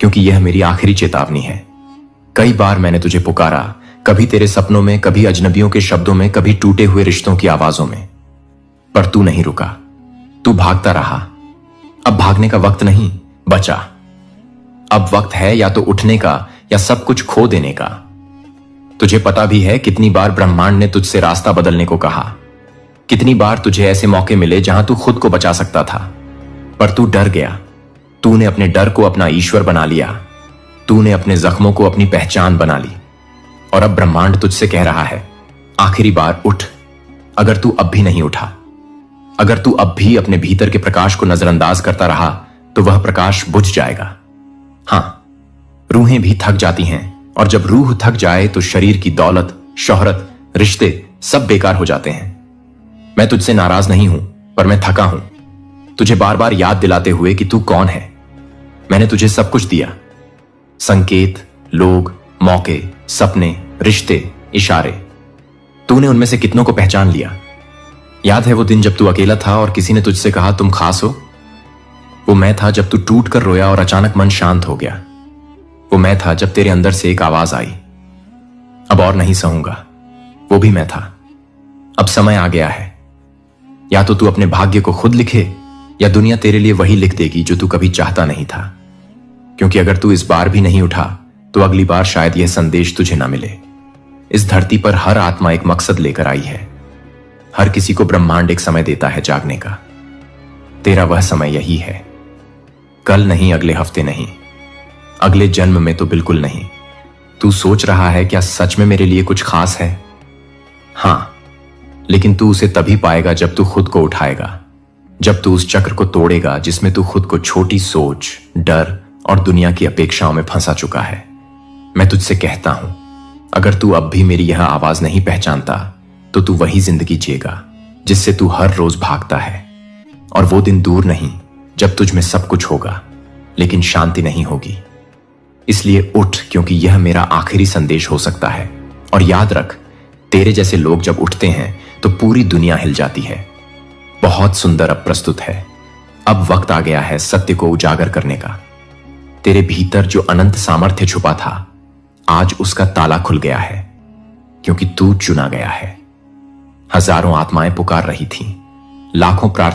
क्योंकि यह मेरी आखिरी चेतावनी है। कई बार मैंने तुझे पुकारा, कभी तेरे सपनों में, कभी अजनबियों के शब्दों में, कभी टूटे हुए रिश्तों की आवाजों में, पर तू नहीं रुका, तू भागता रहा। अब भागने का वक्त नहीं बचा। अब वक्त है या तो उठने का या सब कुछ खो देने का। तुझे पता भी है कितनी बार ब्रह्मांड ने तुझसे रास्ता बदलने को कहा, कितनी बार तुझे ऐसे मौके मिले जहां तू खुद को बचा सकता था, पर तू डर गया। तूने अपने डर को अपना ईश्वर बना लिया, तूने अपने जख्मों को अपनी पहचान बना ली। और अब ब्रह्मांड तुझसे कह रहा है, आखिरी बार उठ। अगर तू अब भी नहीं उठा, अगर तू अब भी अपने भीतर के प्रकाश को नजरअंदाज करता रहा, तो वह प्रकाश बुझ जाएगा। हां, रूहें भी थक जाती हैं, और जब रूह थक जाए तो शरीर की दौलत, शोहरत, रिश्ते सब बेकार हो जाते हैं। मैं तुझसे नाराज नहीं हूं, पर मैं थका हूं, तुझे बार बार याद दिलाते हुए कि तू कौन है। मैंने तुझे सब कुछ दिया, संकेत, लोग, मौके, सपने, रिश्ते, इशारे। तूने उनमें से कितनों को पहचान लिया? याद है वो दिन जब तू अकेला था और किसी ने तुझसे कहा तुम खास हो? वो मैं था जब तू टूट कर रोया और अचानक मन शांत हो गया। वो मैं था जब तेरे अंदर से एक आवाज आई, अब और नहीं सहूंगा। वो भी मैं था। अब समय आ गया है, या तो तू अपने भाग्य को खुद लिखे, या दुनिया तेरे लिए वही लिख देगी जो तू कभी चाहता नहीं था। क्योंकि अगर तू इस बार भी नहीं उठा तो अगली बार शायद यह संदेश तुझे ना मिले। इस धरती पर हर आत्मा एक मकसद लेकर आई है। हर किसी को ब्रह्मांड एक समय देता है जागने का। तेरा वह समय यही है। कल नहीं, अगले हफ्ते नहीं, अगले जन्म में तो बिल्कुल नहीं। तू सोच रहा है क्या सच में मेरे लिए कुछ खास है? हां, लेकिन तू उसे तभी पाएगा जब तू खुद को उठाएगा, जब तू उस चक्र को तोड़ेगा जिसमें तू खुद को छोटी सोच, डर और दुनिया की अपेक्षाओं में फंसा चुका है। मैं तुझसे कहता हूं, अगर तू अब भी मेरी यह आवाज नहीं पहचानता तो तू वही जिंदगी जिएगा जिससे तू हर रोज भागता है। और वो दिन दूर नहीं जब तुझ में सब कुछ होगा लेकिन शांति नहीं होगी। इसलिए उठ, क्योंकि यह मेरा आखिरी संदेश हो सकता है। और याद रख, तेरे जैसे लोग जब उठते हैं तो पूरी दुनिया हिल जाती है। बहुत सुंदर अब प्रस्तुत है। अब वक्त आ गया है सत्य को उजागर करने का। तेरे भीतर जो अनंत सामर्थ्य छुपा था, आज उसका ताला खुल गया है। क्योंकि तू चुना गया है। हजारों आत्माएं पुकार रही थीं, लाखों प्रार्थना